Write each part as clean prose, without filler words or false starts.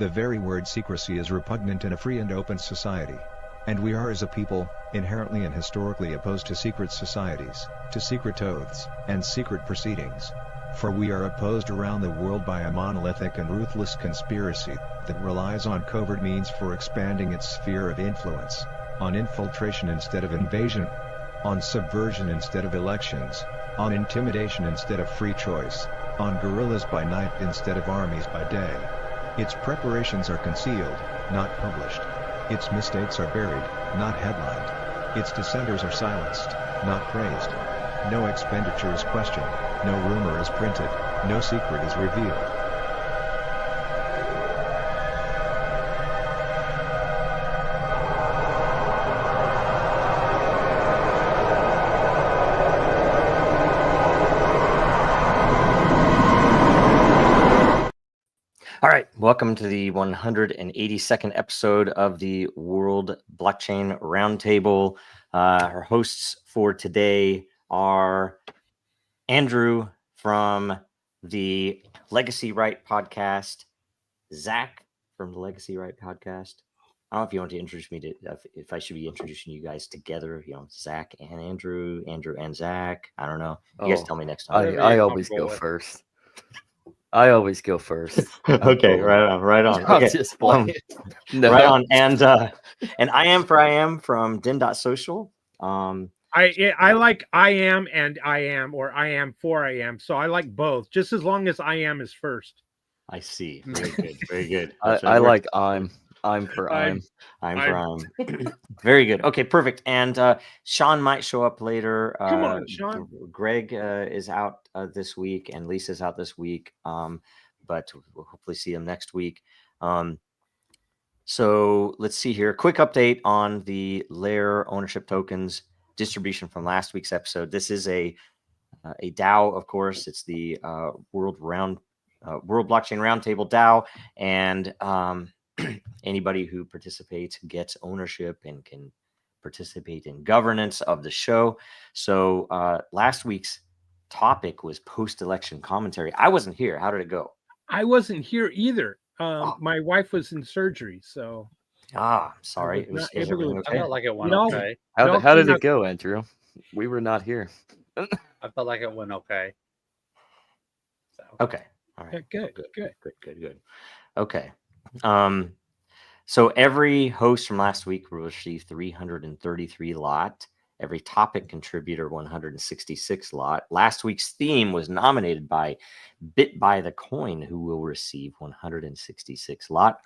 The very word secrecy is repugnant in a free and open society. And we are as a people, inherently and historically opposed to secret societies, to secret oaths, and secret proceedings. For we are opposed around the world by a monolithic and ruthless conspiracy that relies on covert means for expanding its sphere of influence, on infiltration instead of invasion, on subversion instead of elections, on intimidation instead of free choice, on guerrillas by night instead of armies by day. Its preparations are concealed, not published. Its mistakes are buried, not headlined. Its dissenters are silenced, not praised. No expenditure is questioned, no rumor is printed, no secret is revealed. All right, welcome to the 182nd episode of the World Blockchain Roundtable. Our hosts for today are Andrew from the Legacy Right podcast, Zach from the Legacy Right podcast. I don't know if you want to introduce me to, if I should be introducing you guys together, Zach and Andrew and Zach. I don't know. You guys tell me next time. I always go first. I always go first. Okay, right on. I'll Okay, just play it. No. right on. And I am from dim.social. I like I am, or I am for I am. So I like both, just as long as I am is first. I see. Very good. Very good. I like I'm for I'm. Very good. Okay, perfect. And Sean might show up later. Come on, Sean. Greg is out this week, and Lisa's out this week. But we'll hopefully see him next week. So let's see here. Quick update on the Layer ownership tokens distribution from last week's episode. This is a DAO, of course. It's the World Blockchain Roundtable DAO, and anybody who participates gets ownership and can participate in governance of the show. So last week's topic was post-election commentary. I wasn't here. How did it go? I wasn't here either. My wife was in surgery, so. Sorry. Was is everything okay? I felt like it went okay. How did it go, Andrew? We were not here. I felt like it went okay. So. Okay. All right. Yeah, good. Okay. So every host from last week will receive 333 lot. Every topic contributor 166 lot. Last week's theme was nominated by Bit by the Coin, who will receive 166 lot.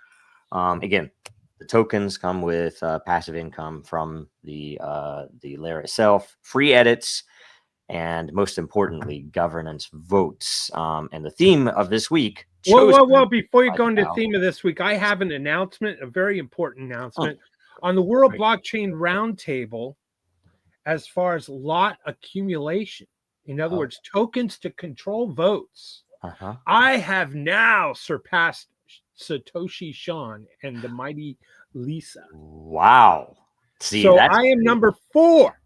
Again, the tokens come with passive income from the layer itself, free edits, and most importantly, governance votes. And the theme of this week. Whoa! Before you go into the theme of this week, I have an announcement, a very important announcement. On the World Blockchain Roundtable, as far as lot accumulation, in other words, tokens to control votes, I have now surpassed Satoshi Sean and the mighty Lisa. Wow. See, so I am number 4.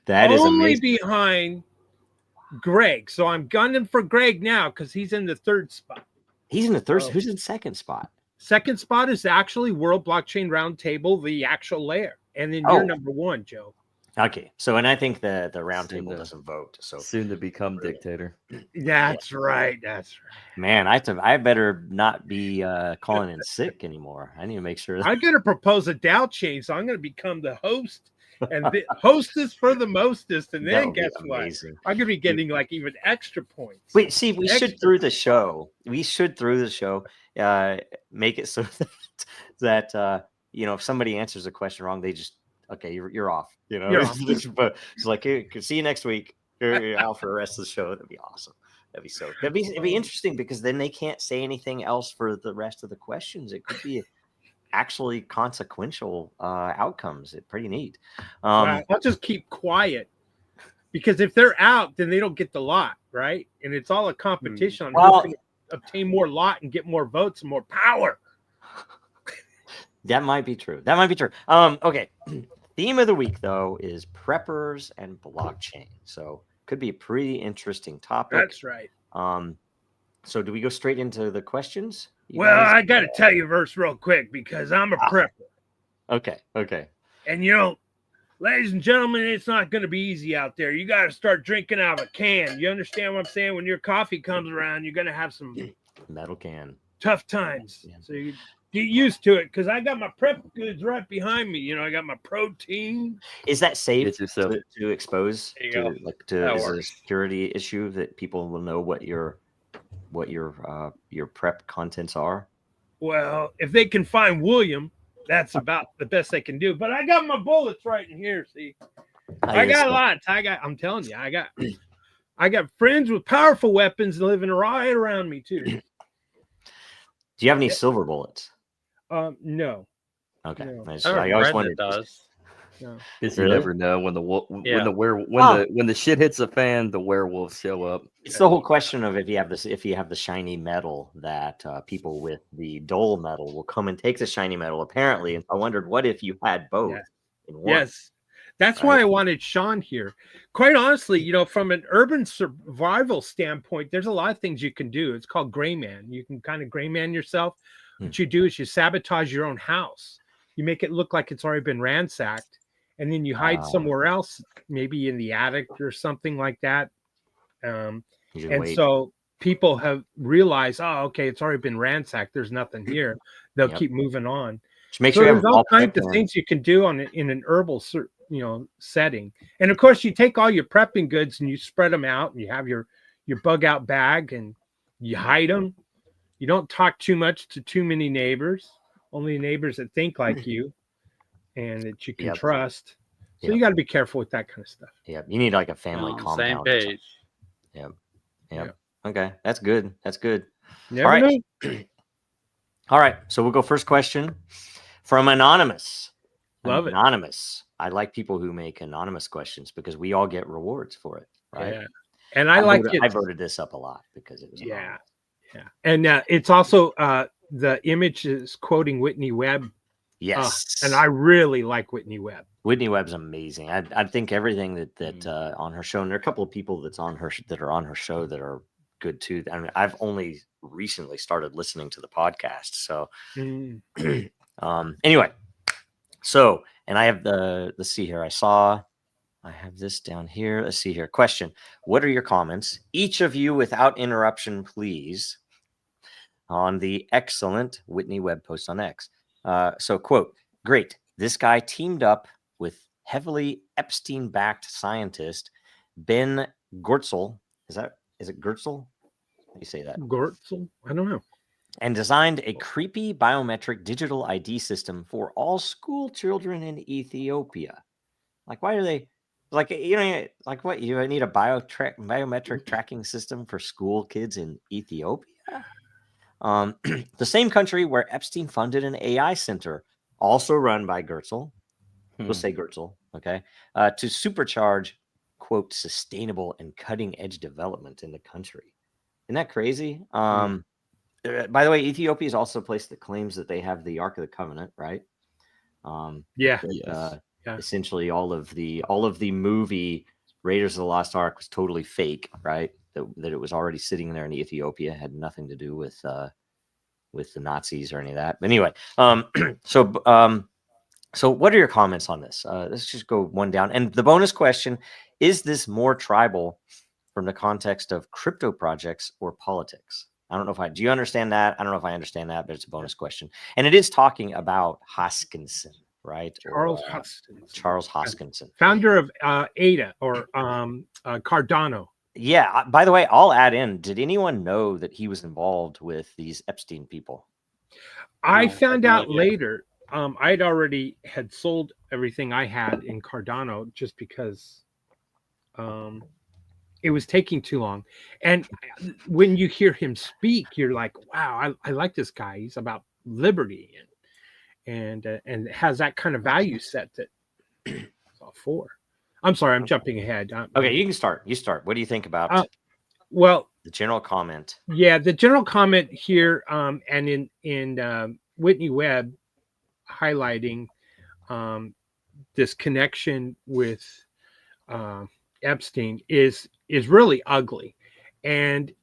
That is only amazing. behind Greg. So I'm gunning for Greg now because he's in the 3rd spot. He's in the 3rd. Who's in 2nd spot? 2nd spot is actually World Blockchain Roundtable, the actual layer. And then you're number 1, Joe. Okay. So, and I think the roundtable doesn't vote. So soon to become dictator. That's right. That's right. Man, I better not be calling in sick anymore. I need to make sure. I'm going to propose a DAO change. So I'm going to become the host and the hostess for the mostest. And then guess what? I'm going to be getting like even extra points. Wait, see, we should through the show. Make it so that if somebody answers a question wrong, they just you're off. You're off. It's like, hey, see you next week. You're out for the rest of the show. That'd be awesome. It'd be interesting because then they can't say anything else for the rest of the questions. It could be actually consequential outcomes. It's pretty neat. I'll just keep quiet because if they're out, then they don't get the lot, right? And it's all a competition on who can obtain more lot and get more votes and more power. That might be true. Okay. Theme of the week, though, is preppers and blockchain. So could be a pretty interesting topic. That's right. So do we go straight into the questions? you Well, guys? I got to tell you a verse real quick because I'm a prepper. Okay. And, you know, ladies and gentlemen, it's not going to be easy out there. You got to start drinking out of a can. You understand what I'm saying? When your coffee comes around, you're going to have some Metal can. tough times. Yeah. So you get used to it because I got my prep goods right behind me. You know, I got my protein. Is that safe Get yourself. to expose There you to go. like to That is it a works. security issue that people will know what your prep contents are? Well, if they can find William, that's about the best they can do. But I got my bullets right in here. See, I got lots. I'm telling you, I got friends with powerful weapons living right around me too. Do you have any silver bullets? No. Okay. No. I always Brenda wondered. does. No. Because you Really? never know when Yeah. when the shit hits the fan, the werewolves show up. It's the whole question of if you have the shiny metal that people with the dull metal will come and take the shiny metal apparently. And I wondered what if you had both in one. Yes. That's why I wanted Sean here. Quite honestly, you know, from an urban survival standpoint, there's a lot of things you can do. It's called gray man. You can kind of gray man yourself. What you do is you sabotage your own house. You make it look like it's already been ransacked, and then you hide somewhere else, maybe in the attic or something like that. And so people have realized, oh, okay, it's already been ransacked. There's nothing here. They'll keep moving on. Just make So sure you there's have all kinds of things you can do in an herbal, setting. And of course, you take all your prepping goods and you spread them out, and you have your bug out bag, and you hide them. You don't talk too much to too many neighbors. Only neighbors that think like you and that you can trust. So you got to be careful with that kind of stuff. Yeah, you need like a family On the compound. same page. Yep. Okay, that's good. Never All right. know. All right. So we'll go first question from Anonymous. Love it. Anonymous. I like people who make anonymous questions because we all get rewards for it, right? Yeah. And I voted this up a lot because it was anonymous. Yeah. And it's also the image is quoting Whitney Webb. Yes. And I really like Whitney Webb. Whitney Webb's amazing. I think everything that on her show, and there are a couple of people that are on her show that are good too. I mean, I've only recently started listening to the podcast. So anyway, so, and I have let's see here. I have this down here. Let's see here. Question. What are your comments? Each of you without interruption, please, on the excellent Whitney Webb post on X. So quote, great. This guy teamed up with heavily Epstein-backed scientist Ben Goertzel. Is it Goertzel? How do you say that? Goertzel? I don't know. And designed a creepy biometric digital ID system for all school children in Ethiopia. Like, why are they like, like what? You need a biometric tracking system for school kids in Ethiopia? The same country where Epstein funded an AI center, also run by Goertzel. We'll say Goertzel, okay, to supercharge, quote, sustainable and cutting edge development in the country. Isn't that crazy? By the way, Ethiopia is also a place that claims that they have the Ark of the Covenant, right? Essentially, all of the movie Raiders of the Lost Ark was totally fake, right? That it was already sitting there in Ethiopia, had nothing to do with the Nazis or any of that. But anyway, so what are your comments on this? Let's just go one down. And the bonus question, is this more tribal from the context of crypto projects or politics? I don't know do you understand that? I don't know if I understand that, but it's a bonus question. And it is talking about Hoskinson, right? Charles Hoskinson. Founder of ADA or Cardano. Yeah. By the way, I'll add in, did anyone know that he was involved with these Epstein people? I found out later. I'd already had sold everything I had in Cardano just because it was taking too long. And when you hear him speak, you're like, wow, I like this guy. He's about liberty and has that kind of value set that it's all for. I'm sorry, I'm jumping ahead. Okay, you can start. You start. What do you think about the general comment? Yeah, the general comment here, and in Whitney Webb highlighting this connection with Epstein is really ugly, and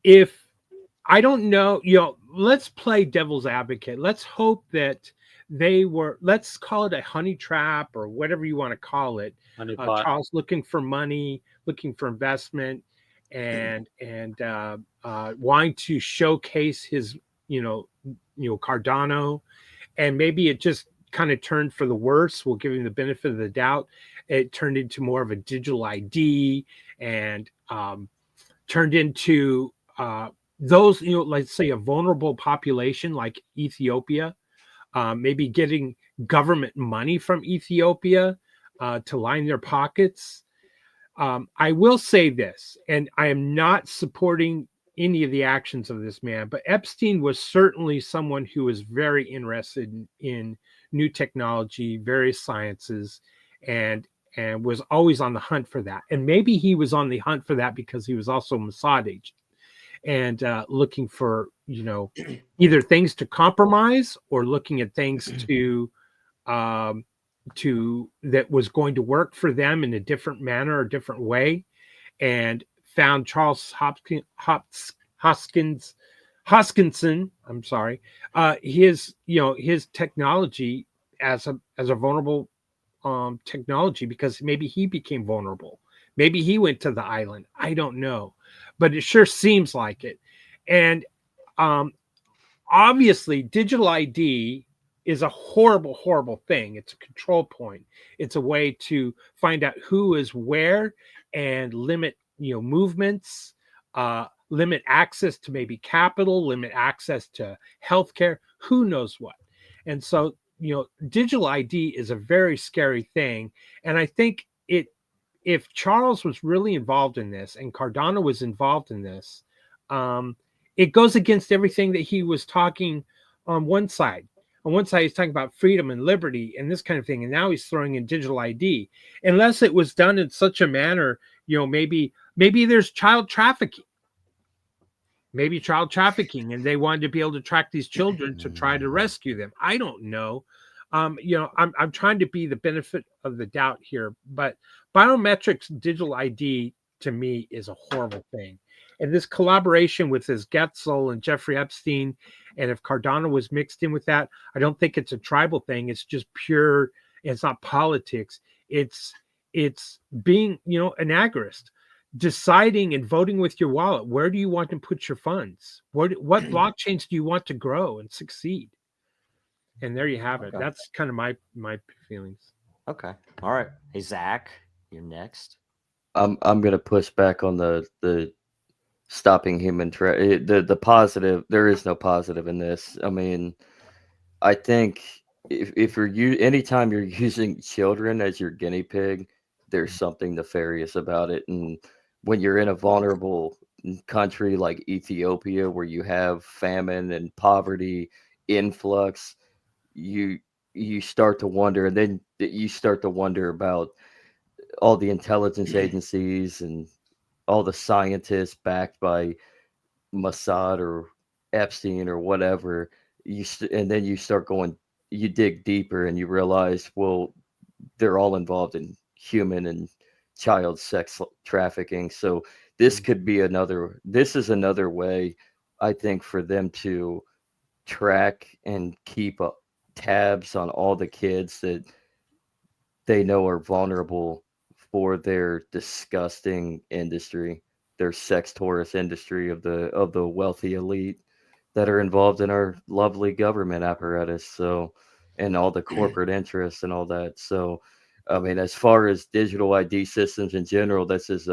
if I don't know, let's play devil's advocate. Let's hope that let's call it a honey trap or whatever you want to call it. Charles looking for money, looking for investment, and wanting to showcase his, Cardano, and maybe it just kind of turned for the worse. We'll give him the benefit of the doubt. It turned into more of a digital ID and turned into those, let's say a vulnerable population like Ethiopia, maybe getting government money from Ethiopia to line their pockets. I will say this, and I am not supporting any of the actions of this man, but Epstein was certainly someone who was very interested in new technology, various sciences, and was always on the hunt for that. And maybe he was on the hunt for that because he was also a Mossad agent and looking for, either things to compromise or looking at things to that was going to work for them in a different manner or different way, and found Charles Hoskinson. I'm sorry, his technology as a vulnerable technology, because maybe he became vulnerable. Maybe he went to the island. I don't know, but it sure seems like it. And obviously, digital ID is a horrible, horrible thing. It's a control point. It's a way to find out who is where and limit, movements, limit access to maybe capital, limit access to healthcare, who knows what. And so, digital ID is a very scary thing. And I think if Charles was really involved in this and Cardano was involved in this, it goes against everything that he was talking on one side. On one side, he's talking about freedom and liberty and this kind of thing. And now he's throwing in digital ID. Unless it was done in such a manner, maybe there's child trafficking. Maybe child trafficking, and they wanted to be able to track these children to try to rescue them. I don't know. I'm trying to be the benefit of the doubt here, but biometrics digital ID to me is a horrible thing. And this collaboration with this Getzel and Jeffrey Epstein, and if Cardano was mixed in with that, I don't think it's a tribal thing. It's just pure. It's not politics. It's being, an agorist, deciding and voting with your wallet. Where do you want to put your funds? What blockchains do you want to grow and succeed? And there you have it. That's kind of my feelings. Okay. All right. Hey, Zach, you're next. I'm gonna push back on the stopping human the positive. There is no positive in this. I mean, I think if you're anytime you're using children as your guinea pig, there's something nefarious about it. And when you're in a vulnerable country like Ethiopia, where you have famine and poverty influx, you start to wonder, and then you start to wonder about all the intelligence agencies and all the scientists backed by Mossad or Epstein or whatever. And then you start going, you dig deeper and you realize, well, they're all involved in human and child sex trafficking. So this could be this is another way, I think, for them to track and keep tabs on all the kids that they know are vulnerable for their disgusting industry, their sex tourist industry of the wealthy elite that are involved in our lovely government apparatus. So, and all the corporate interests and all that. So, I mean, as far as digital ID systems in general, this is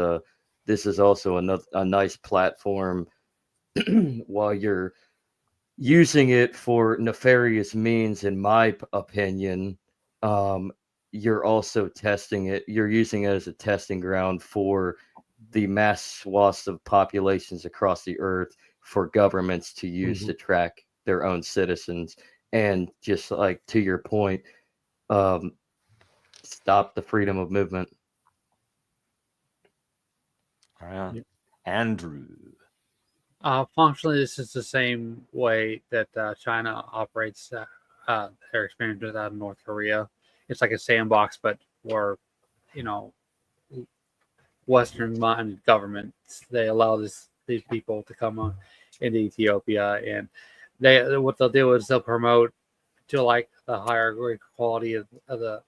also a nice platform while you're using it for nefarious means, in my opinion. You're also testing it. You're using it as a testing ground for the mass swaths of populations across the earth for governments to use to track their own citizens. And just like to your point, stop the freedom of movement. All right. Andrew. Functionally, this is the same way that China operates their experiences out of North Korea. It's like a sandbox, but for, Western-minded governments. They allow these these people to come into Ethiopia, and what they'll do is they'll promote to like the higher quality of the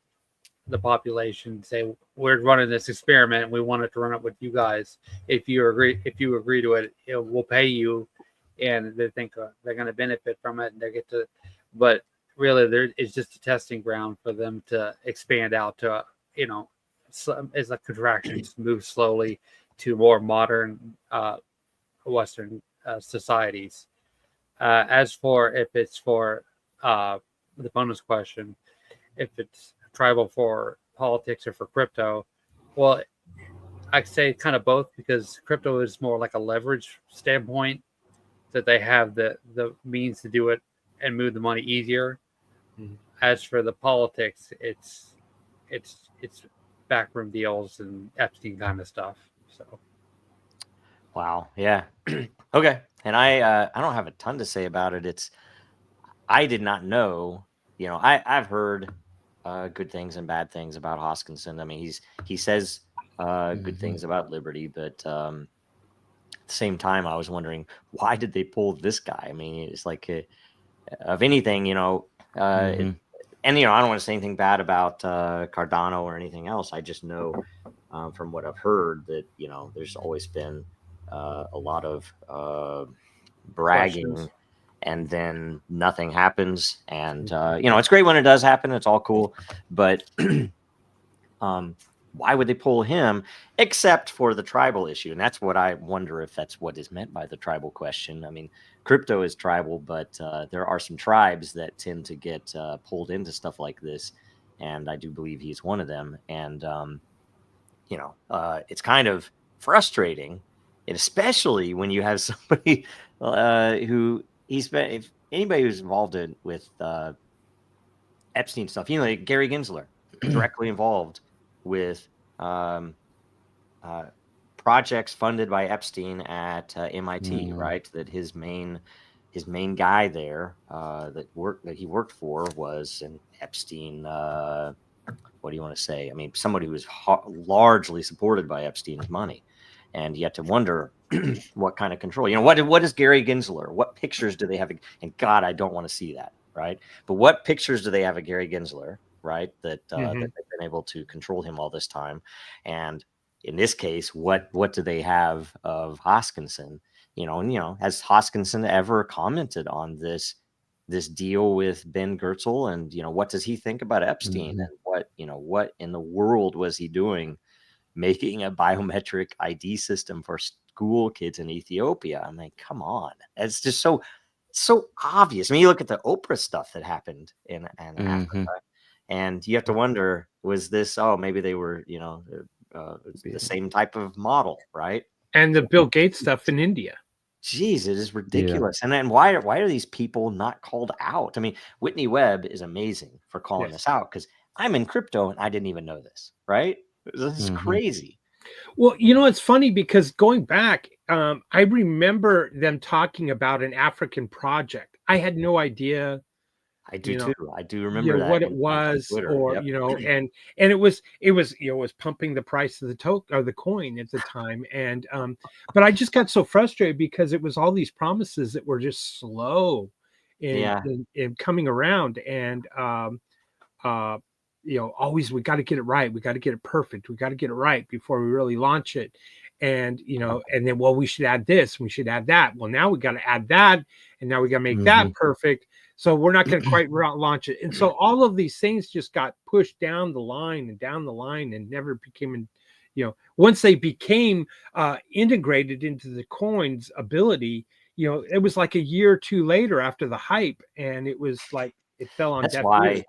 population. Say we're running this experiment, and we want it to run it with you guys. If you agree to it, we'll pay you, and they think they're going to benefit from it, and they get to, but really it's just a testing ground for them to expand out to, as the contractions move slowly to more modern Western societies. As for if it's for the bonus question, if it's tribal for politics or for crypto, well, I'd say kind of both, because crypto is more like a leverage standpoint, that they have the means to do it and move the money easier. Mm-hmm. As for the politics, it's backroom deals and Epstein kind of stuff. So, wow, yeah, okay. And I don't have a ton to say about it. I did not know. I've heard good things and bad things about Hoskinson. I mean, he says good things about Liberty, but at the same time, I was wondering, why did they pull this guy? I mean, it's like, of anything, and I don't want to say anything bad about Cardano or anything else. I just know from what I've heard that there's always been a lot of bragging. Questions. And then nothing happens. And, it's great when it does happen. It's all cool. But why would they pull him except for the tribal issue? And that's what I wonder, if that's what is meant by the tribal question. I mean, crypto is tribal, but there are some tribes that tend to get pulled into stuff like this. And I do believe he's one of them. And, it's kind of frustrating, and especially when you have somebody who... if anybody who's involved with Epstein stuff, like Gary Gensler, directly involved with projects funded by Epstein at MIT, right? That his main guy there that he worked for was an Epstein. What do you want to say? I mean, somebody who was largely supported by Epstein's money, and you have to wonder what kind of control. What is Gary Gensler? What pictures do they have? And God, I don't want to see that, right? But what pictures do they have of Gary Gensler, right? That that they've been able to control him all this time. And in this case, what do they have of Hoskinson? Has Hoskinson ever commented on this deal with Ben Goertzel? And what does he think about Epstein? And what in the world was he doing, making a biometric ID system for school kids in Ethiopia? I mean, come on. It's just so obvious. I mean, you look at the Oprah stuff that happened in Africa, and you have to wonder, was this, maybe they were, the same type of model, right? And the Bill Gates stuff in India. Jeez, it is ridiculous. Yeah. And then why are these people not called out? I mean, Whitney Webb is amazing for calling this out, because I'm in crypto and I didn't even know this, right? This is crazy. Well, it's funny, because going back, I remember them talking about an African project. I had no idea. I do too. I do remember that, what it was, or and it was pumping the price of the coin at the time, and but I just got so frustrated, because it was all these promises that were just slow in coming around, and always, we got to get it right. We got to get it perfect. We got to get it right before we really launch it. And, and then, we should add this, we should add that. Well, now we got to add that. And now we got to make that perfect. So we're not going to quite launch it. And so all of these things just got pushed down the line and never became, once they became integrated into the coin's ability, it was like a year or two later after the hype. And it was like, it fell on deaf ears.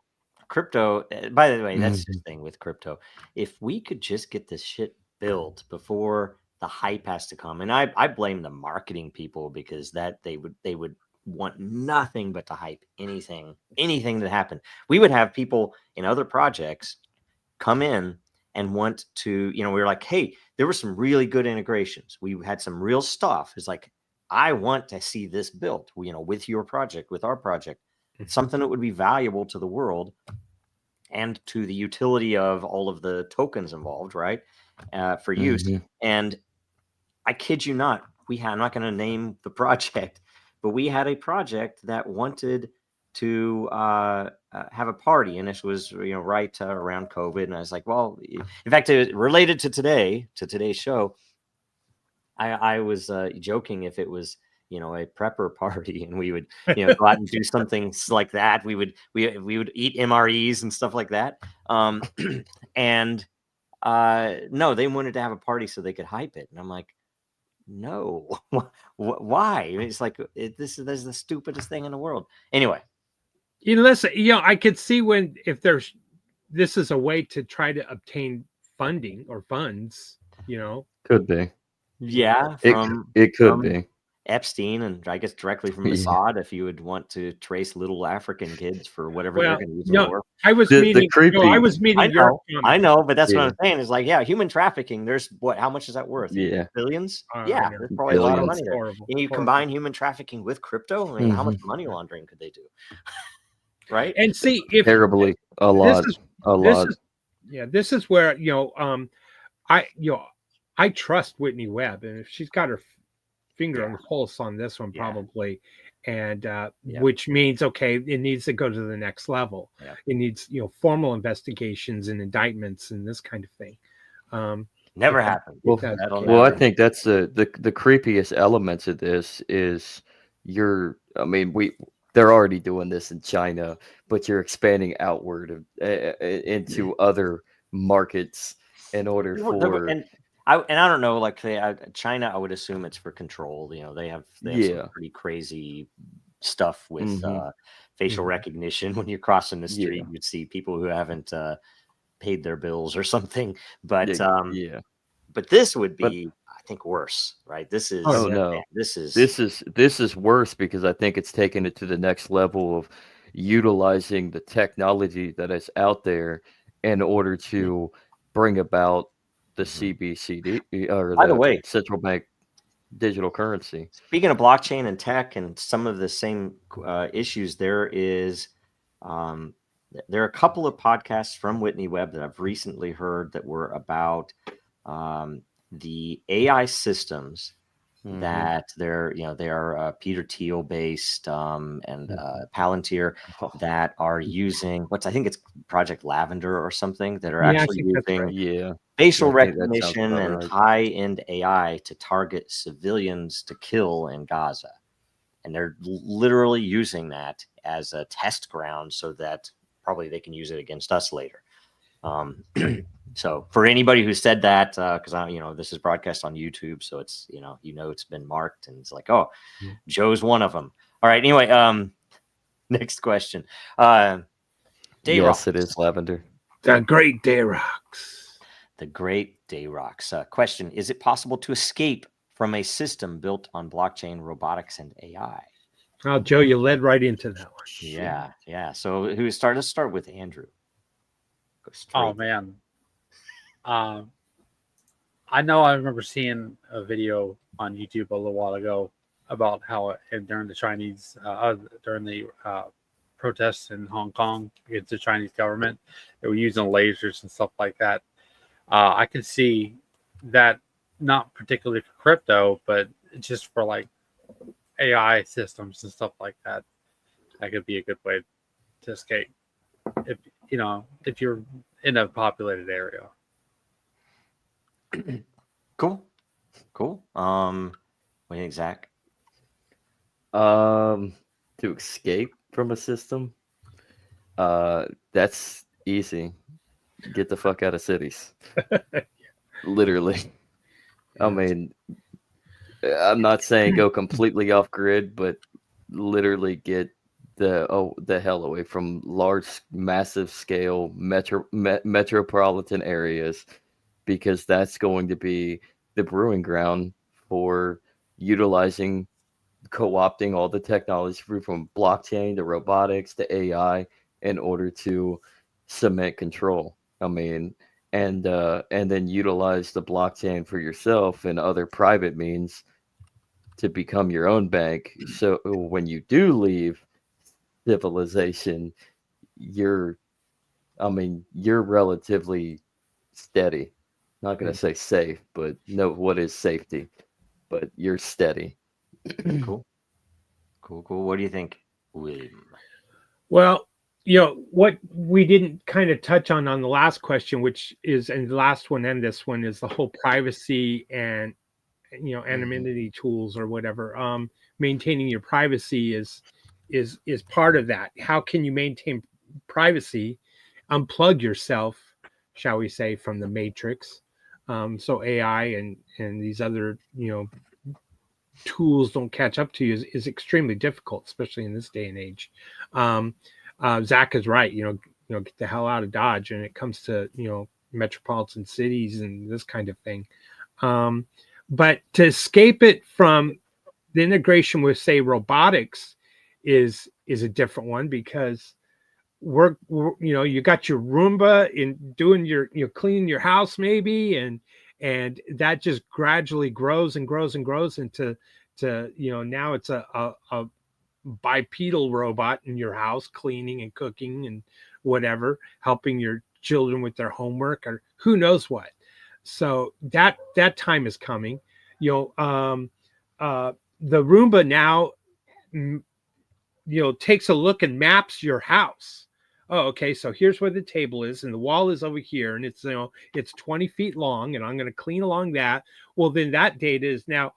Crypto, by the way, that's the thing with crypto. If we could just get this shit built before the hype has to come, and I blame the marketing people, because that they would want nothing but to hype anything that happened. We would have people in other projects come in and want to, we were like, hey, there were some really good integrations. We had some real stuff. It's like, I want to see this built, with your project, with our project. Something that would be valuable to the world and to the utility of all of the tokens involved, right? For use. And I kid you not, I'm not going to name the project, but we had a project that wanted to have a party, and this was right around COVID, and I was like, well, in fact, related to today's show, I was joking if it was a prepper party, and we would go out and do something like that. We would eat MREs and stuff like that. And no, they wanted to have a party so they could hype it, and I'm like, no, why? It's like this is the stupidest thing in the world. Anyway, listen, I could see this is a way to try to obtain funding or funds. Could be. Yeah, it could be Epstein, and I guess directly from Mossad, if you would want to trace little African kids for whatever they're going to use them for. I was meaning I know, but that's what I'm saying. Is like, human trafficking. There's how much is that worth? Yeah, billions. There's probably a lot of money there. Horrible, and you combine human trafficking with crypto. I mean, how much money laundering could they do? Right? And see, terribly a lot. This is where I trust Whitney Webb, and if she's got her finger on the pulse on this one, probably, and which means it needs to go to the next level. It needs formal investigations and indictments and this kind of thing. Never happened. Well, I think that's the creepiest elements of this is they're already doing this in China, but you're expanding outward into other markets in order for. I don't know, like China, I would assume it's for control. They have some pretty crazy stuff with facial recognition. When you're crossing the street, you'd see people who haven't paid their bills or something. But but this would be, I think, worse, right? This is this is worse because I think it's taken it to the next level of utilizing the technology that is out there in order to bring about the CBCD or by the way, central bank digital currency. Speaking of blockchain and tech and some of the same issues, there are a couple of podcasts from Whitney Webb that I've recently heard that were about the AI systems that they are Peter Thiel based and Palantir that are using I think it's Project Lavender or something that are actually using facial recognition and high-end AI to target civilians to kill in Gaza. And they're literally using that as a test ground so that probably they can use it against us later. So for anybody who said that, because this is broadcast on YouTube, so it's it's been marked, and it's like, oh, Joe's one of them. All right. Anyway, next question. Yes, it is Lavender. The Great Day Rocks. The Great Day Rocks. Question: is it possible to escape from a system built on blockchain, robotics, and AI? Oh, Joe, you led right into that one. Yeah. So let's start with Andrew. Oh man. I know I remember seeing a video on YouTube a little while ago about how during the protests in Hong Kong against the Chinese government, they were using lasers and stuff like that. I could see that, not particularly for crypto, but just for like AI systems and stuff like that. That could be a good way to escape if you're in a populated area. Cool. What do you think, Zach? To escape from a system, that's easy. Get the fuck out of cities. Literally. I mean, I'm not saying go completely off grid, but literally get the hell away from large, massive scale metropolitan areas, because that's going to be the brewing ground for utilizing, co-opting all the technology from blockchain to robotics to AI in order to cement control. I mean, and then utilize the blockchain for yourself and other private means to become your own bank. So when you do leave civilization, you're relatively steady. Not going to say safe, but what is safety? but you're steady. Cool. What do you think, William? Well, what we didn't kind of touch on the last question, which is, and the last one and this one, is the whole privacy and anonymity tools or whatever. Maintaining your privacy is part of that. How can you maintain privacy? Unplug yourself, shall we say, from the matrix. So AI and these other tools don't catch up to you is extremely difficult, especially in this day and age. Zach is right. Get the hell out of Dodge, and it comes to metropolitan cities and this kind of thing. But to escape it from the integration with, say, robotics is a different one, because we're you got your Roomba in doing your cleaning your house maybe, and that just gradually grows and grows and grows into now it's a bipedal robot in your house, cleaning and cooking and whatever, helping your children with their homework or who knows what. So that time is coming. The Roomba now takes a look and maps your house. Oh, okay, so here's where the table is, and the wall is over here, and it's it's 20 feet long, and I'm going to clean along that. Well, then that data is now,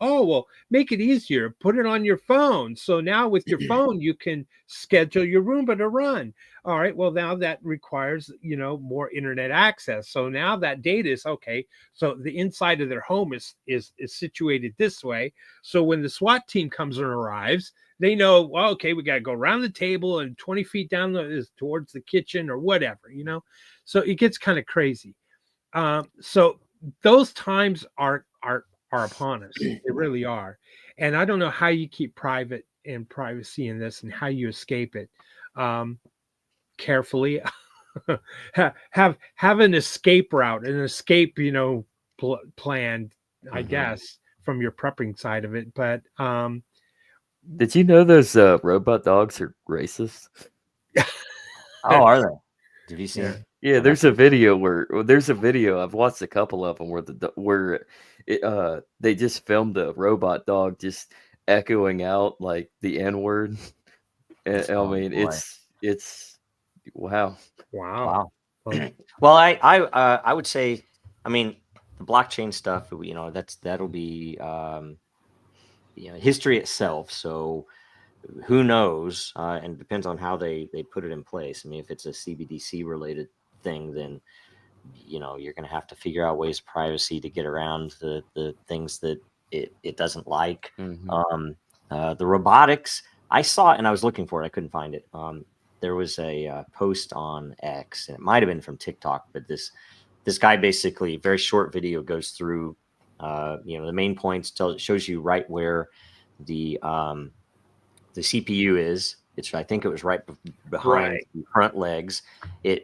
make it easier, put it on your phone. So now with your phone, you can schedule your Roomba to run. All right, well, now that requires more internet access. So now that data is okay. So the inside of their home is situated this way. So when the SWAT team comes and arrives, they know, well, okay, we got to go around the table, and 20 feet down is towards the kitchen or whatever, So it gets kind of crazy. So those times are upon us. They really are. And I don't know how you keep private and privacy in this and how you escape it. Carefully have an escape route, an escape, planned, I guess, from your prepping side of it. But, did you know those robot dogs are racist? Oh, are they? Did you see it? Yeah, there's a video I've watched a couple of them where they just filmed a robot dog just echoing out like the N-word. It's wow. Well, I would say, the blockchain stuff, that'll be history itself. So who knows? And it depends on how they put it in place. If it's a CBDC related thing, then you're going to have to figure out ways of privacy to get around the things that it doesn't like. The robotics, I saw it and I was looking for it. I couldn't find it. There was a post on X, and it might have been from TikTok, but this guy basically, very short video, goes through the main points, shows you right where the CPU is. I think it was right behind the front legs.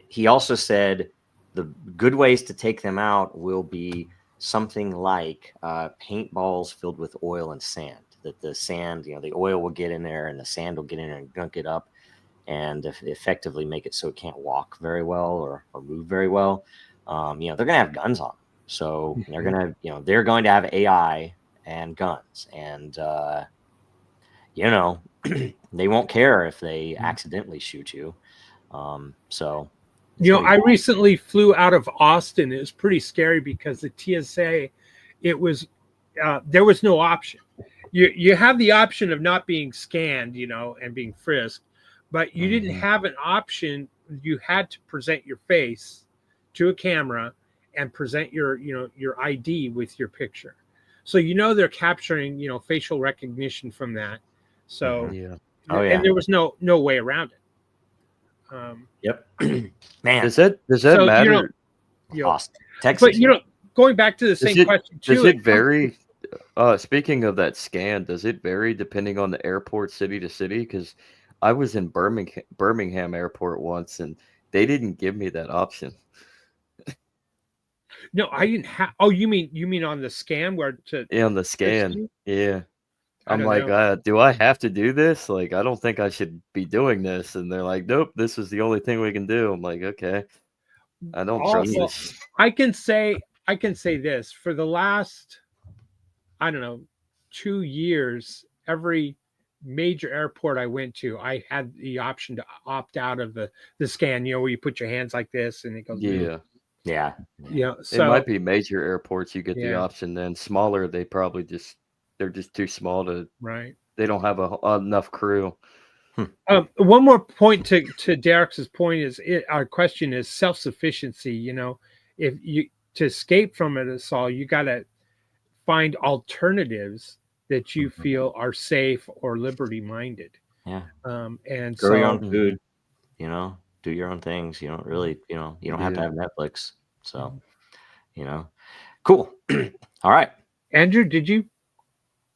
He also said the good ways to take them out will be something like paintballs filled with oil and sand. That the sand, the oil will get in there and the sand will get in there and gunk it up, and effectively make it so it can't walk very well or move very well. They're going to have guns on them. So they're going to have AI and guns, and they won't care if they accidentally shoot you. I recently flew out of Austin. It was pretty scary because the TSA, there was no option. You have the option of not being scanned, and being frisked, but you didn't have an option. You had to present your face to a camera and present your ID with your picture. So they're capturing facial recognition from that. So and there was no way around it. Yep. Man, does that matter? Austin, Texas. But going back to the same question too. Does it vary? Speaking of that scan, does it vary depending on the airport, city to city? Because I was in Birmingham Airport once, and they didn't give me that option. No, I didn't have. Oh, you mean on the scan on the scan? Yeah. I'm like, do I have to do this? Like, I don't think I should be doing this. And they're like, nope, this is the only thing we can do. I'm like, okay, I don't trust this. I can say this for the last, I don't know, 2 years, every major airport I went to, I had the option to opt out of the scan. You know, where you put your hands like this and it goes. Yeah. Yeah. You know, It so might be major airports you get the Yeah. option. Then smaller, they're just too small to. right. They don't have enough crew. One more point to Derek's point is our question is self-sufficiency. You know, if you to escape from it all, you got to find alternatives that you feel are safe or liberty-minded. Yeah. And Grow your so, own food, you know, do your own things. You don't really, you know, you don't have to have Netflix. So, you know, cool. All right. Andrew, did you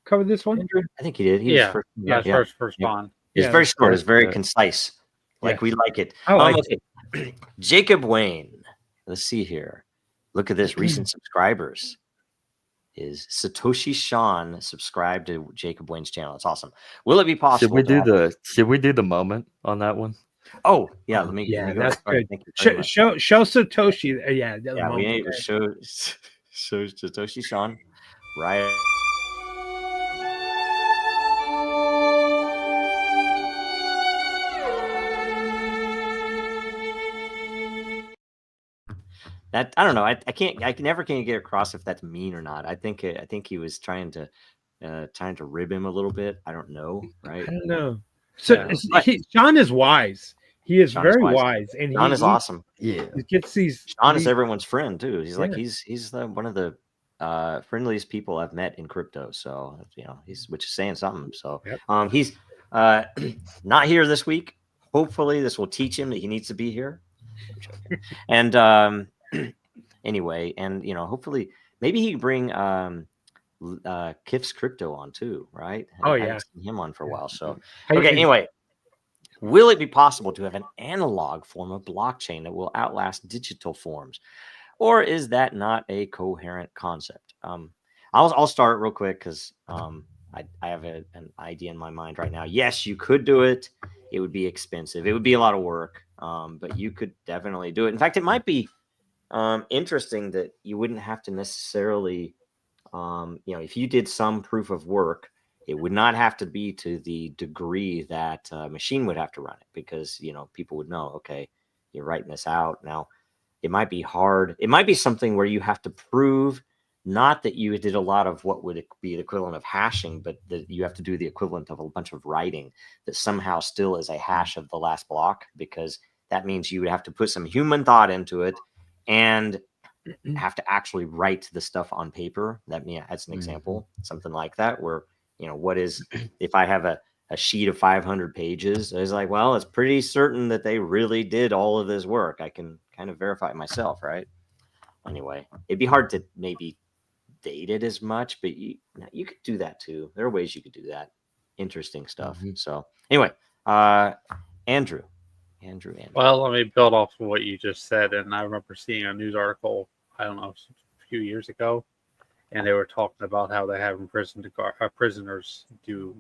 cover this one? I think he did. He Yeah. was first. Yeah. First respond. It's Yeah, very short. It's very yeah. concise. Like we like it. I like okay. Jacob Wayne. Let's see here. Look at this. Recent subscribers is Satoshi Sean subscribed to Jacob Wayne's channel. It's awesome. Will it be possible? Should we do the moment on that one? Oh yeah. Let me. Yeah, let me go. that's Sorry, good. thank you very much. Show Satoshi. Yeah, Yeah, we need to show Satoshi Sean. Right. That I don't know. I never can get across if that's mean or not. I think he was trying to rib him a little bit. I don't know, right? I don't know. So Yeah. Sean is wise. He is Sean very is wise, and Sean is awesome. Yeah. He gets these. Sean is everyone's friend too. He's like Yeah. he's one of the friendliest people I've met in crypto. So you know which is saying something. So Yep. He's not here this week. Hopefully this will teach him that he needs to be here. I'm joking. And anyway, and you know, hopefully maybe he can bring Kif's Crypto on too, right? Oh, I yeah. haven't seen him on for a while. So Hey, okay, anyway. Will it be possible to have an analog form of blockchain that will outlast digital forms? Or is that not a coherent concept? I'll start real quick because I have an idea in my mind right now. Yes, you could do it. It would be expensive. It would be a lot of work, but you could definitely do it. In fact, it might be interesting that you wouldn't have to necessarily, if you did some proof of work, it would not have to be to the degree that a machine would have to run it because, people would know, okay, you're writing this out. Now, it might be hard. It might be something where you have to prove not that you did a lot of what would be the equivalent of hashing, but that you have to do the equivalent of a bunch of writing that somehow still is a hash of the last block, because that means you would have to put some human thought into it and have to actually write the stuff on paper. That's an example, something like that, where, what is, if I have a sheet of 500 pages, it's like, well, it's pretty certain that they really did all of this work. I can kind of verify it myself, right? Anyway, it'd be hard to maybe date it as much, but you could do that too. There are ways you could do that. Interesting stuff. So anyway, Andrew. Well, let me build off of what you just said. And I remember seeing a news article, I don't know, a few years ago, and they were talking about how they have prisoners do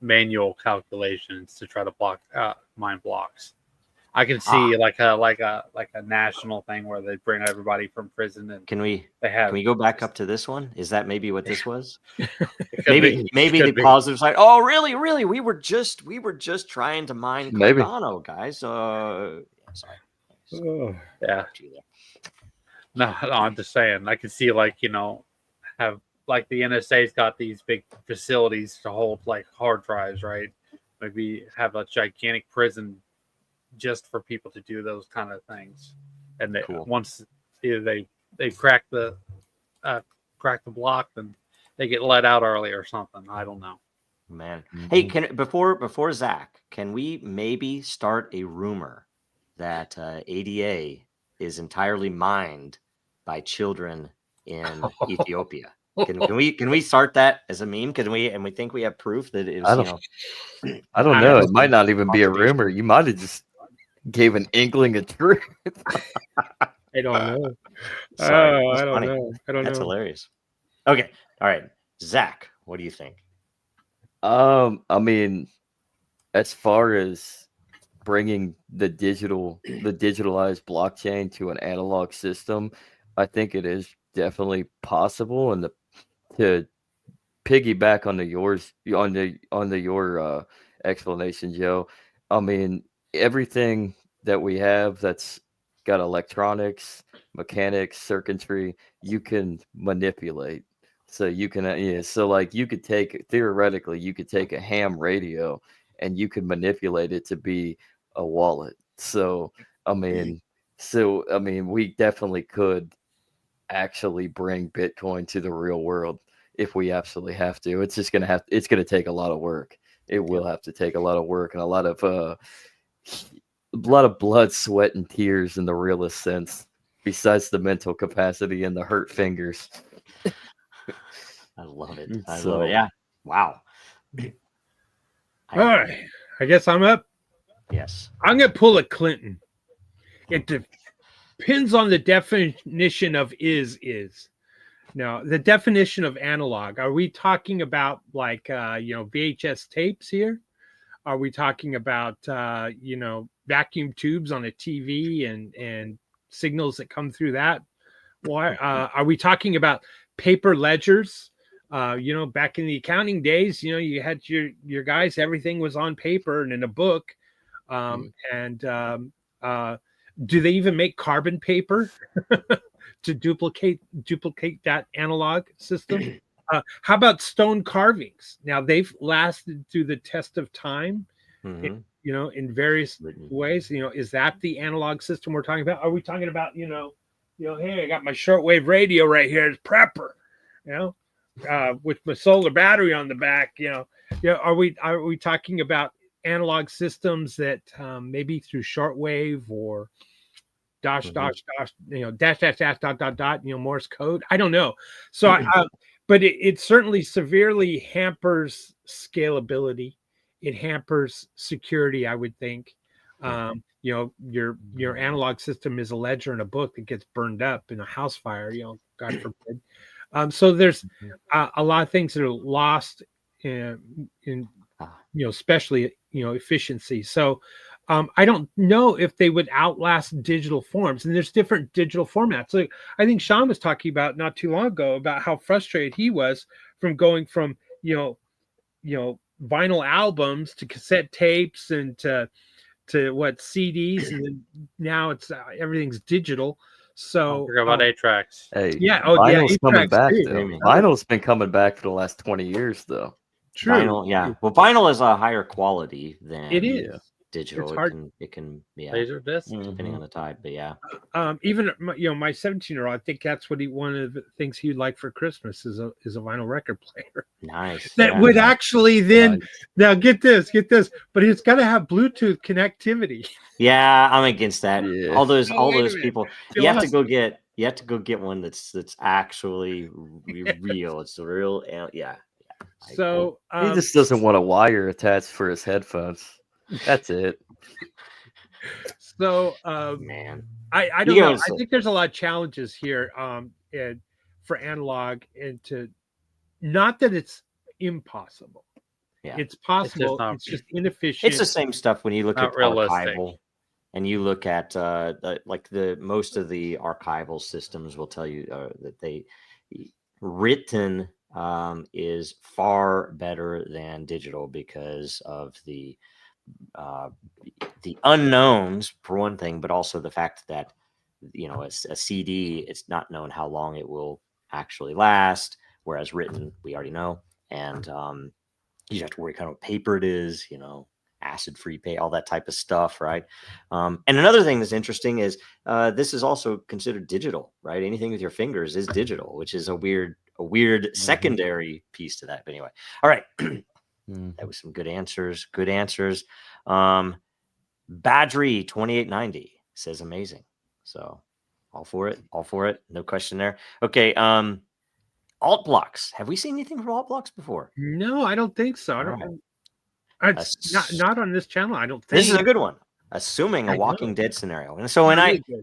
manual calculations to try to mine blocks. I can see like a national thing where they bring everybody from prison, and can we go back up to this one? Is that maybe what this was? maybe the positive side. Oh, really? We were just trying to mine Cardano, guys. Sorry. Yeah. No, I'm just saying. I can see have like the NSA's got these big facilities to hold like hard drives, right? Maybe have a gigantic prison just for people to do those kind of things, and they, once either they crack the block, then they get let out early or something. I don't know, man. Hey, before Zach, can we maybe start a rumor that ADA is entirely mined by children in Ethiopia? Can we start that as a meme? And we think we have proof that it was, I don't know. It might not even be a rumor. You might have just gave an inkling of truth. I don't know. Sorry, I don't know. That's hilarious. Okay. All right. Zach, what do you think? I mean, as far as bringing the digitalized blockchain to an analog system, I think it is definitely possible, and to piggyback on your explanation, Joe. I mean, everything that we have that's got electronics, mechanics, circuitry, you can manipulate. So you can, so like you could theoretically, you could take a ham radio and you could manipulate it to be a wallet. I mean, I mean, we definitely could actually bring Bitcoin to the real world if we absolutely have to. It's just it's gonna take a lot of work. It will have to take a lot of work and a lot of blood, sweat, and tears in the realest sense, besides the mental capacity and the hurt fingers. I love it. I love it. Yeah. Wow. All right. I guess I'm up. Yes. I'm going to pull a Clinton. It depends on the definition of is. Now, the definition of analog, are we talking about like, VHS tapes here? Are we talking about, vacuum tubes on a TV and signals that come through that? Why are we talking about paper ledgers? Back in the accounting days, you had your guys, everything was on paper and in a book. Do they even make carbon paper to duplicate that analog system? How about stone carvings? Now they've lasted through the test of time, in various ways. Is that the analog system we're talking about? Are we talking about, hey, I got my shortwave radio right here. It's Prepper, with my solar battery on the back. Are we talking about analog systems that maybe through shortwave or dash dash Morse code? I don't know. So but it certainly severely hampers scalability. It hampers security, I would think. Your analog system is a ledger in a book that gets burned up in a house fire, God forbid. So there's a lot of things that are lost in especially, efficiency. So I don't know if they would outlast digital forms, and there's different digital formats. Like I think Sean was talking about not too long ago about how frustrated he was from going from, vinyl albums to cassette tapes and to what CDs, and then now it's everything's digital. So forget about 8-tracks. Hey, yeah, vinyl's coming 8-tracks back too. though. Vinyl's been coming back for the last 20 years though. True. Vinyl, yeah. Well, vinyl is a higher quality than It is digital. It's hard. It can Laser disc, depending on the type, but yeah. Even my 17-year-old, I think that's what one of the things he'd like for Christmas is a vinyl record player. Nice. That would actually then now get this, but it's got to have Bluetooth connectivity. Yeah, I'm against that. Yeah. All those minute. people. You have to go get one that's actually real. It's the real. Yeah. So he just doesn't want a wire attached for his headphones. That's it. So man, I don't know. I think there's a lot of challenges here for analog, and to not that it's impossible. Yeah, it's possible. It's just inefficient. It's the same stuff when you look at archival, and you look at most of the archival systems will tell you that they written is far better than digital because of the unknowns for one thing, but also the fact that a CD, it's not known how long it will actually last, whereas written we already know, and you have to worry kind of what paper it is, acid-free paper, all that type of stuff, right? And another thing that's interesting is this is also considered digital, right? Anything with your fingers is digital, which is a weird secondary piece to that. But anyway, all right. That was some good answers. Badgery 2890 says amazing. So all for it. No question there. Okay. Alt blocks. Have we seen anything from alt blocks before? No, I don't think so. I don't. Not on this channel. I don't think. This is a good one. Assuming a Walking Dead scenario. And so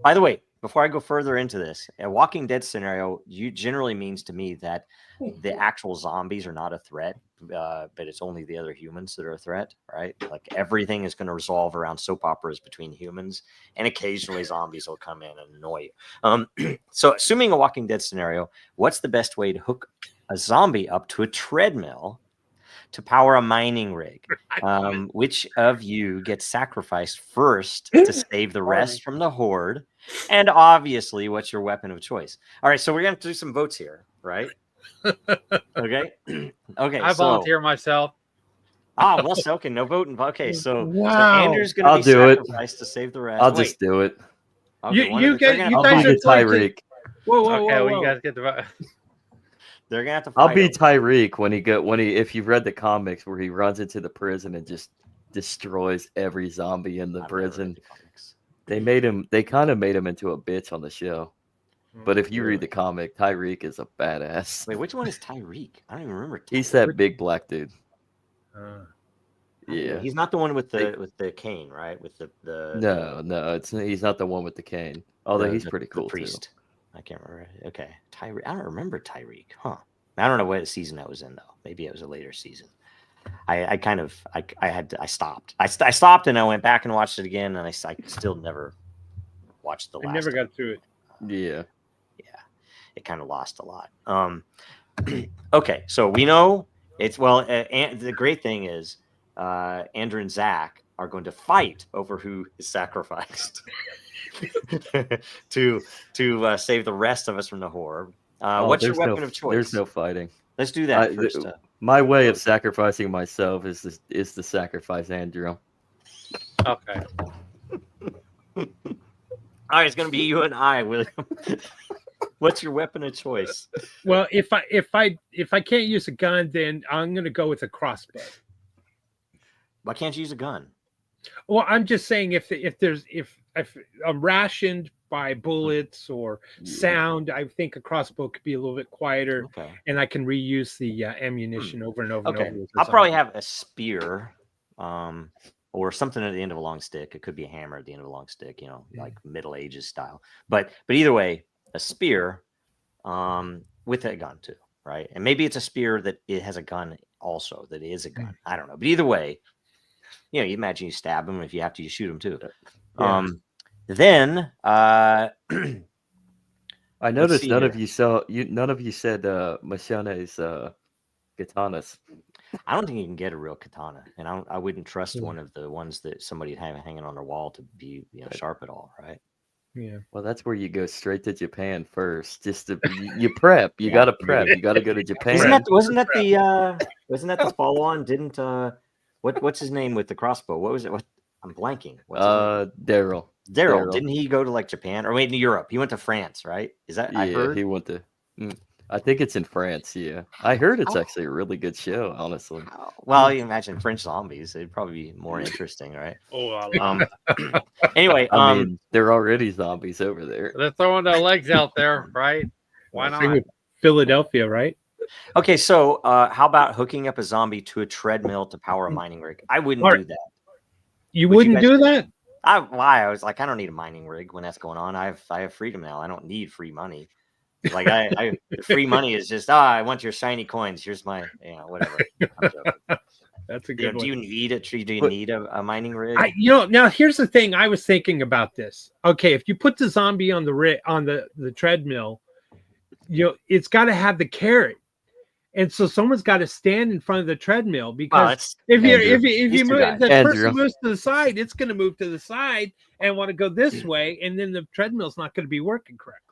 by the way, before I go further into this, a Walking Dead scenario generally means to me that the actual zombies are not a threat, but it's only the other humans that are a threat, right? Like everything is going to resolve around soap operas between humans, and occasionally zombies will come in and annoy you. So assuming a Walking Dead scenario, what's the best way to hook a zombie up to a treadmill to power a mining rig. Which of you gets sacrificed first to save the rest from the horde? And obviously, what's your weapon of choice? All right, so we're going to do some votes here, right? Okay. Okay. I volunteer myself. Oh, well, Selkin, no voting. Okay, so Wow. Andrew's going to be sacrificed to save the rest. I'll just do it. Okay, You guys I'll be the Tyreek. Whoa, Okay, well, whoa. you guys get the vote. They're gonna have to fight. I'll be Tyreek if you've read the comics where he runs into the prison and just destroys every zombie in the prison. They kind of made him into a bitch on the show. But if you read the comic, Tyreek is a badass. Wait, which one is Tyreek? I don't even remember. He's that big black dude. Yeah, he's not the one with the cane, right? With the no, he's not the one with the cane. Although he's pretty cool the priest. too. I can't remember. Okay, Tyreek. I don't remember Tyreek. Huh? I don't know what season that was in though. Maybe it was a later season. I stopped. I stopped and I went back and watched it again, and I still never watched the last. I never got through it. Yeah. It kind of lost a lot. Okay, so we know it's and the great thing is Andrew and Zach are going to fight over who is sacrificed to save the rest of us from the horde. What's your weapon of choice? There's no fighting. Let's do that first. My way of sacrificing myself is to sacrifice Andrew. Okay. All right, it's going to be you and I, William. What's your weapon of choice? Well, if I can't use a gun, then I'm going to go with a crossbow. Why can't you use a gun? Well, I'm just saying if I'm rationed by bullets or sound, I think a crossbow could be a little bit quieter, and I can reuse the ammunition over and over and over. I'll probably have a spear, or something at the end of a long stick. It could be a hammer at the end of a long stick, like Middle Ages style. But either way, a spear, with a gun too, right? And maybe it's a spear that it has a gun also. That is a gun. I don't know, but either way, you imagine you stab him. If you have to, you shoot him too. Then I noticed none of you said Machone's katanas. I don't think you can get a real katana, and I wouldn't trust one of the ones that somebody have hanging on their wall to be sharp at all, right? Yeah. Well, that's where you go straight to Japan first. Just to you prep. You got to prep. You got to go to Japan. Wasn't that the follow on? Didn't what's his name with the crossbow? What was it? I'm blanking. Daryl. Daryl. Didn't he go to like Japan or wait in Europe? He went to France, right? Is that I heard? He went to. I think it's in France. Yeah, I heard it's actually a really good show. Honestly. Well, you imagine French zombies; it'd probably be more interesting, right? Anyway, I mean, they're already zombies over there. They're throwing their legs out there, right? Why not? Philadelphia, right? Okay, so how about hooking up a zombie to a treadmill to power a mining rig? I wouldn't do that. You wouldn't do that? I was like, I don't need a mining rig when that's going on. I have freedom now. I don't need free money. Like free money is just I want your shiny coins. Here's my whatever. That's a good one. Do you need a tree? Do you need a mining rig? Now here's the thing. I was thinking about this. Okay, if you put the zombie on the treadmill, it's got to have the carrot. And so someone's got to stand in front of the treadmill because if the person moves to the side, it's going to move to the side and want to go this way, and then the treadmill's not going to be working correctly.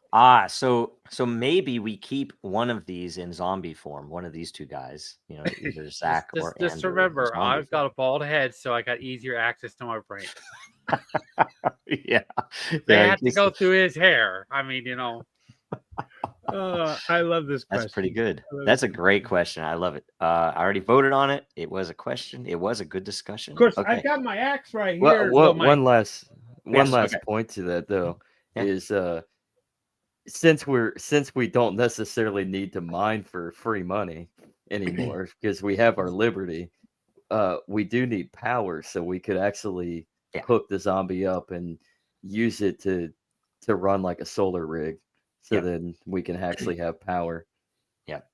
So maybe we keep one of these in zombie form. One of these two guys, either Zach or Andrew. Just remember, I've got a bald head, so I got easier access to my brain. Yeah, they have to go through his hair. I mean, I love this question. That's pretty good. That's a great question. I love it. I already voted on it. It was a question. It was a good discussion. Of course, I've got my axe right here. One last point to that though is since we don't necessarily need to mine for free money anymore because we have our liberty, we do need power, so we could actually hook the zombie up and use it to run like a solar rig. So then we can actually have power. Yep.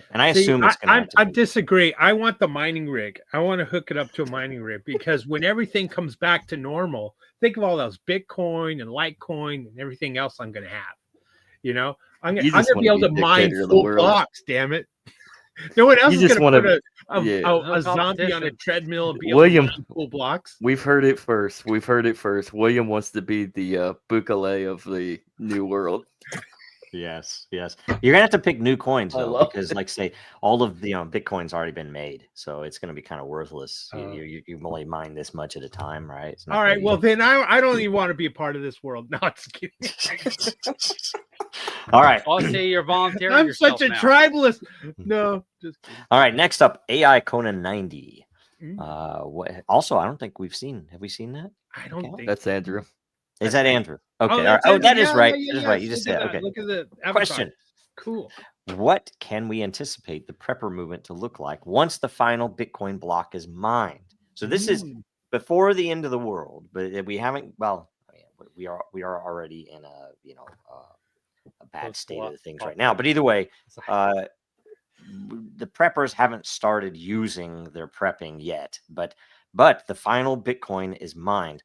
And I assume it's going to. I disagree. I want the mining rig. I want to hook it up to a mining rig because when everything comes back to normal, think of all those Bitcoin and Litecoin and everything else I'm going to have. I'm going to be able to mine full blocks. Damn it! No one else You is just going to wanna- put yeah. a zombie on a competition. treadmill and be William- able to pull blocks. We've heard it first. William wants to be the Bukele of the new world. Yes. You're gonna have to pick new coins I though, love because like say all of the Bitcoin's already been made, so it's gonna be kind of worthless. Oh. You only mine this much at a time, right? It's not All right. gonna Well, then I don't even want to be a part of this world. No, just kidding. be- all right. I'll say you're volunteering. I'm yourself such a now. tribalist. No, just kidding. All right. Next up, AI Conan 90. Mm. What? Also, I don't think we've seen. Have we seen that? I don't Okay. think That's Andrew. Is that Andrew? Okay. all right. that's Oh, it. that is Yeah, right. yeah, That is yeah, right. You yes, just look at said that. okay. Look at the avatar. Question: Cool. What can we anticipate the prepper movement to look like once the final Bitcoin block is mined? So this is before the end of the world, but we haven't. Well, I mean, we are already in a bad state of the things right now. But either way, the preppers haven't started using their prepping yet. But the final Bitcoin is mined.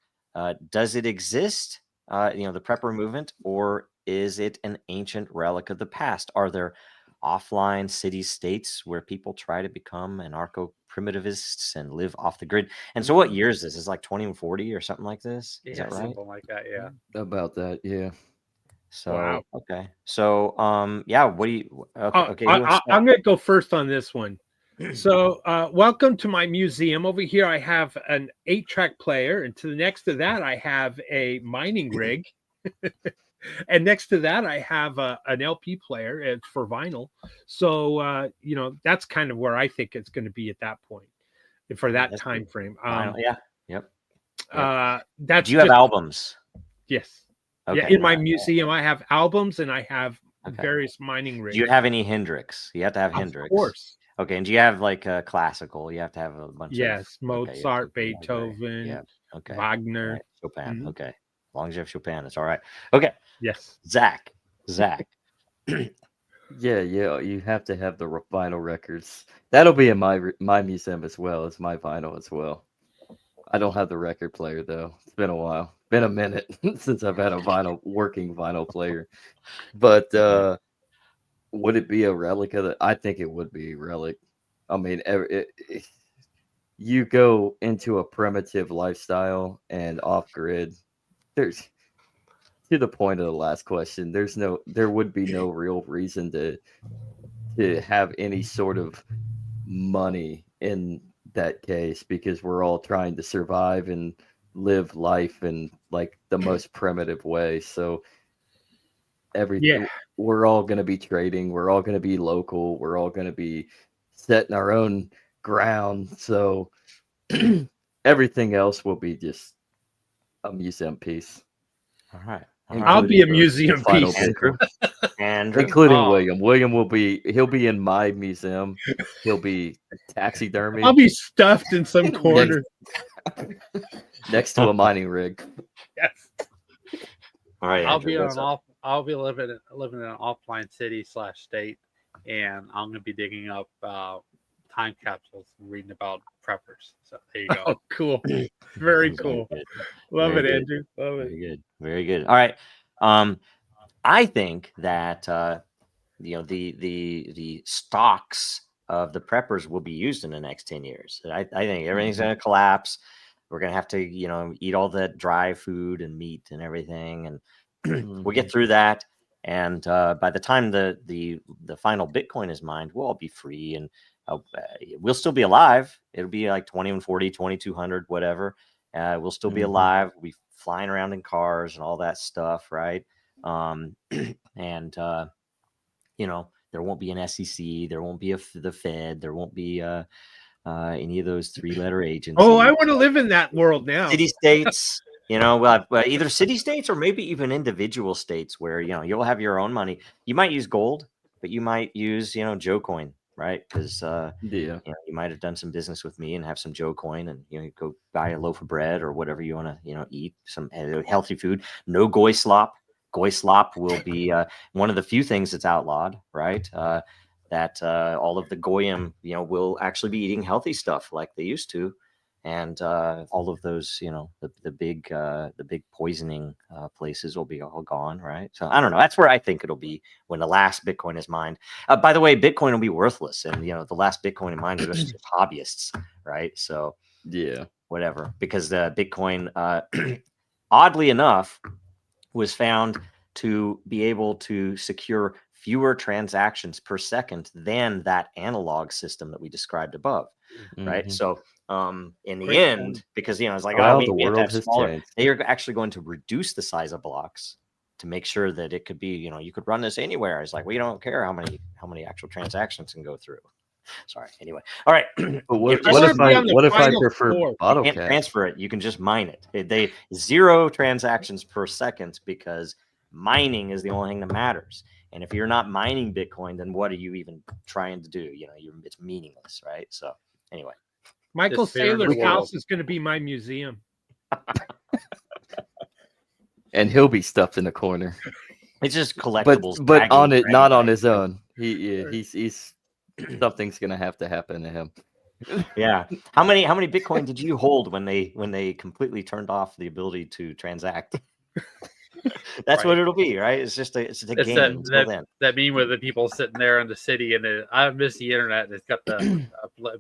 Does it exist? The prepper movement, or is it an ancient relic of the past? Are there offline city states where people try to become anarcho primitivists and live off the grid? And so, what year is this? Is like 2040 or something like this? Is Yeah, that right? something like that. Yeah. About that, yeah. So Wow. okay. So yeah. What do you? Okay. I'm going to go first on this one. So, welcome to my museum. Over here, I have an 8-track player, and next to that, I have a mining rig, and next to that, I have an LP player. It's for vinyl. So, that's kind of where I think it's going to be at that point, for that That's time good. frame. Yeah. Yep. That's Do you have just- albums? Yes. Okay. Yeah. In my museum, I have albums and I have Okay. various mining rigs. Do you have any Hendrix? You have to have Of Hendrix. course. Okay. And do you have like classical? You have to have a bunch of. Yes, Okay, Mozart, yeah, right. Beethoven, Yeah. Okay. Wagner. Right. Chopin. Mhm. Okay. As long as you have Chopin, it's all right. Okay. Yes. Zach. Yeah, you have to have the vinyl records. That'll be in my museum as well as my vinyl as well. I don't have the record player though. It's been a while. Been a minute since I've had a working vinyl player. But would it be a relic of the? I think it would be a relic. I mean, you go into a primitive lifestyle and off grid. There's to the point of the last question. There would be no real reason to have any sort of money in that case, because we're all trying to survive and live life in like the most primitive way. So everything, we're all going to be trading, we're all going to be local, we're all going to be setting our own ground. So everything else will be just a museum piece. All right. I'll be a museum piece. Andrew. Including William. He'll be in my museum. He'll be taxidermy. I'll be stuffed in some corner. Next to a mining rig. Yes. All right. I'll Andrew, I'll be living in an offline city / state, and I'm gonna be digging up time capsules and reading about preppers. So there you go. Oh, cool. Very cool. Love Very it, good. Andrew. Love it. Very good. Very good. All right. I think that the stocks of the preppers will be used in the next 10 years. I think everything's going to collapse. We're going to have to, eat all that dry food and meat and everything. And we'll get through that. And by the time the final Bitcoin is mined, we'll all be free and we'll still be alive. It'll be like 2140, 2200, whatever. We'll still be alive. We'll be flying around in cars and all that stuff, right? And there won't be an SEC, there won't be the Fed, there won't be any of those 3-letter agencies. Oh, I want to live in that world now. City states, either city states or maybe even individual states where you'll have your own money. You might use gold, but you might use Joe coin, right? Because you might have done some business with me and have some Joe coin, and go buy a loaf of bread or whatever you want to eat, some healthy food. No goy slop. Goy slop will be one of the few things that's outlawed, right? That all of the goyim, will actually be eating healthy stuff like they used to. and all of those, the big poisoning places will be all gone, right? So I don't know. That's where I think it'll be when the last Bitcoin is mined. By the way, Bitcoin will be worthless, and the last Bitcoin in mined is just hobbyists, right? So Yeah. whatever, because the Bitcoin, oddly enough, was found to be able to secure fewer transactions per second than that analog system that we described above, right? Mhm. So in the Great end, point. because it's like, Wow, we the have to world have has smaller, changed. they are actually going to reduce the size of blocks to make sure that it could be, you could run this anywhere. It's like, we don't care how many actual transactions can go through. Sorry. Anyway, all right. But If what this if I on the what if I final prefer score. you bottle can't cap? transfer it, you can just mine it. They 0 transactions per second, because mining is the only thing that matters. And if you're not mining Bitcoin, then what are you even trying to do? It's meaningless, right? So anyway, Michael Just fear in the Saylor's world. house is going to be my museum. And he'll be stuffed in a corner. it's just But collectibles. on it, not on dragging his by, own. He's something's gonna have to happen to him. Yeah. How many Bitcoin did you hold when they completely turned off the ability to transact? That's what Right. it'll be, right? It's a It's game until then. that meme with the people sitting there in the city, and I miss the internet, and it's got the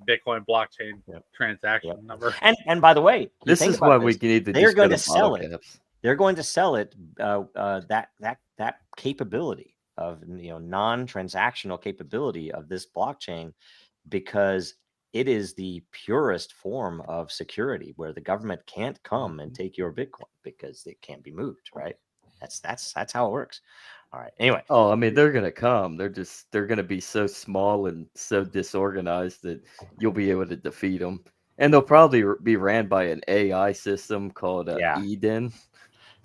Bitcoin blockchain Yep. transaction Yep. number. And by the way, you This think is about why this, we need to they're just go going to to sell bottle it. caps. They're going to sell it, that capability of non-transactional capability of this blockchain, because it is the purest form of security, where the government can't come and take your Bitcoin because it can't be moved, right? That's how it works. All right. Anyway, Oh, I mean, they're gonna come. They're gonna be so small and so disorganized that you'll be able to defeat them. And they'll probably be ran by an AI system called yeah, Eden,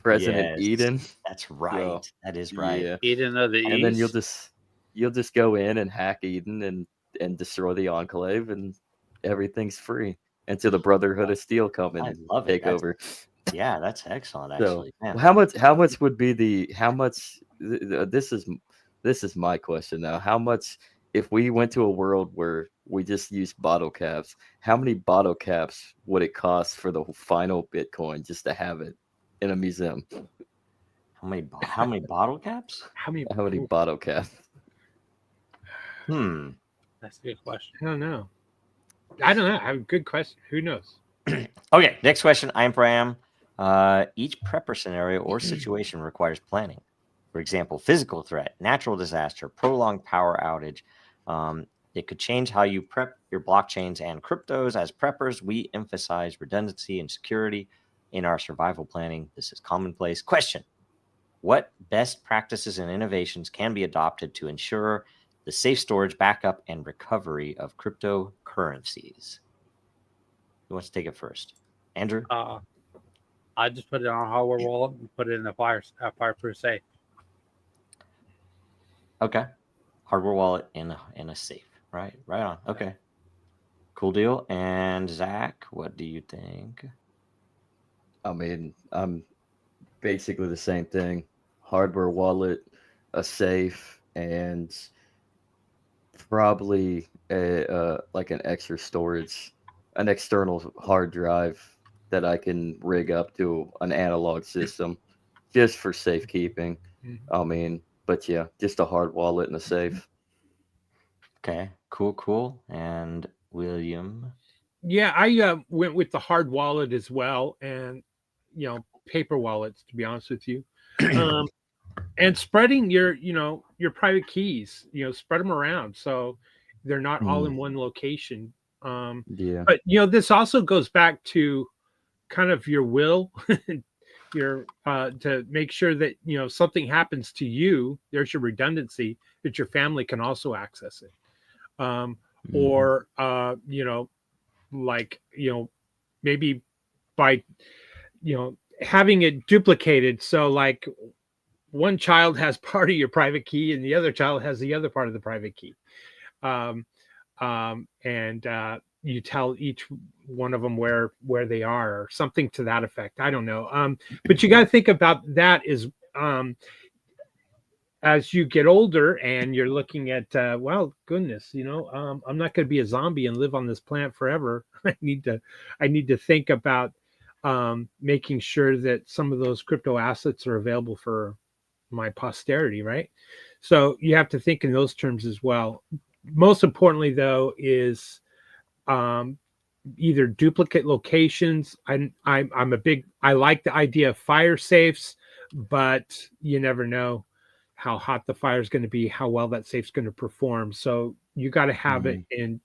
President yes, Eden. that's right. So, That is right. yeah. Eden of the And then East. you'll just go in and hack Eden and destroy the enclave, and everything's free until the Brotherhood of Steel come I and love it. take over. Yeah, that's excellent. So Actually, man. how much would be this is my question now. How much, if we went to a world where we just used bottle caps, how many bottle caps would it cost for the final Bitcoin just to have it in a museum? How many bottle caps? How many bottle caps? That's a good question. I don't know. I have a good question. Who knows? Okay, next question. I am Pram. Each prepper scenario or situation requires planning. For example, physical threat, natural disaster, prolonged power outage. It could change how you prep your blockchains and cryptos. As preppers, we emphasize redundancy and security in our survival planning. This is commonplace. Question: what best practices and innovations can be adopted to ensure the safe storage, backup, and recovery of cryptocurrencies? Who wants to take it first? Andrew? I just put it on a hardware wallet and put it in a fireproof safe. Okay. Hardware wallet in a safe. Right on. Okay. Cool deal. And Zach, what do you think? I mean, I'm basically the same thing. Hardware wallet, a safe, and probably like an extra storage, an external hard drive that I can rig up to an analog system just for safekeeping. I mean, but yeah, just a hard wallet and a safe. Okay. Cool. And William? Yeah, I went with the hard wallet as well, and paper wallets, to be honest with you. And spreading your private keys, spread them around so they're not all in one location. Yeah. But this also goes back to kind of your will, your to make sure that something happens to you. There's your redundancy that your family can also access it, or like maybe by having it duplicated, so like one child has part of your private key and the other child has the other part of the private key, and you tell each one of them where they are, or something to that effect. I don't know, but you got to think about that is as you get older and you're looking at, well, goodness, I'm not going to be a zombie and live on this planet forever. I need to think about making sure that some of those crypto assets are available for my posterity, right? So you have to think in those terms as well. Most importantly, though, is either duplicate locations. I like the idea of fire safes, but you never know how hot the fire is going to be, how well that safe's going to perform. So you got to have it in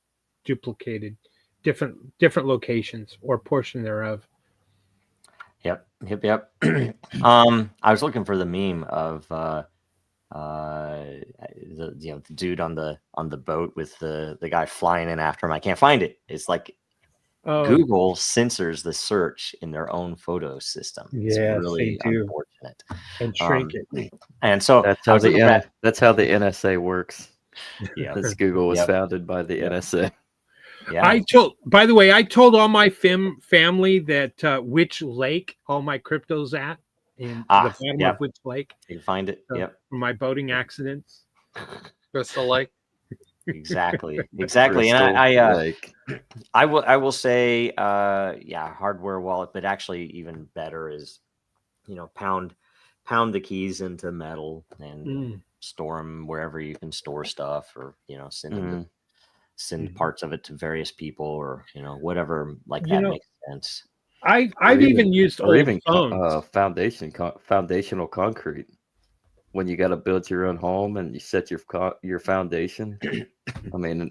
duplicated different locations or portion thereof. Yep. I was looking for the meme of the dude on the boat with the guy flying in after him. I can't find it. It's like Google censors the search in their own photo system. It's really unfortunate. And shrink it. And so that's how the NSA works. Yeah, because Google was founded by the NSA. Yeah. By the way, I told all my family that which lake all my crypto's at in the bottom of which lake. You can find it. For my boating accidents. Crystal Lake. Exactly. And I will say, hardware wallet, but actually even better is, pound the keys into metal and store them wherever you can store stuff, or send parts of it to various people, or whatever that makes sense. I've even used old phones. Foundational concrete. When you got to build your own home and you set your foundation, I mean,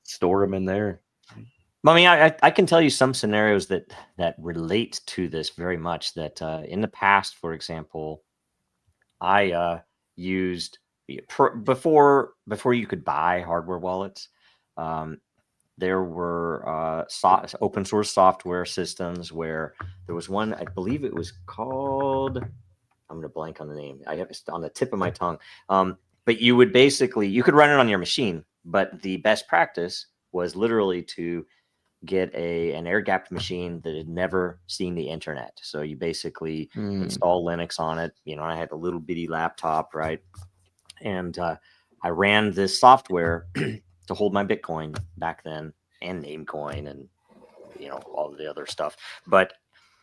store them in there. I mean, I can tell you some scenarios that relate to this very much. That in the past, for example, I used before you could buy hardware wallets. There were open source software systems where there was one, I believe it was called, I'm going to blank on the name. I have it on the tip of my tongue. But you could run it on your machine, but the best practice was literally to get an air-gapped machine that had never seen the internet. So you basically install Linux on it. I had a little bitty laptop, right? And I ran this software to hold my Bitcoin back then, and Namecoin, and all the other stuff. But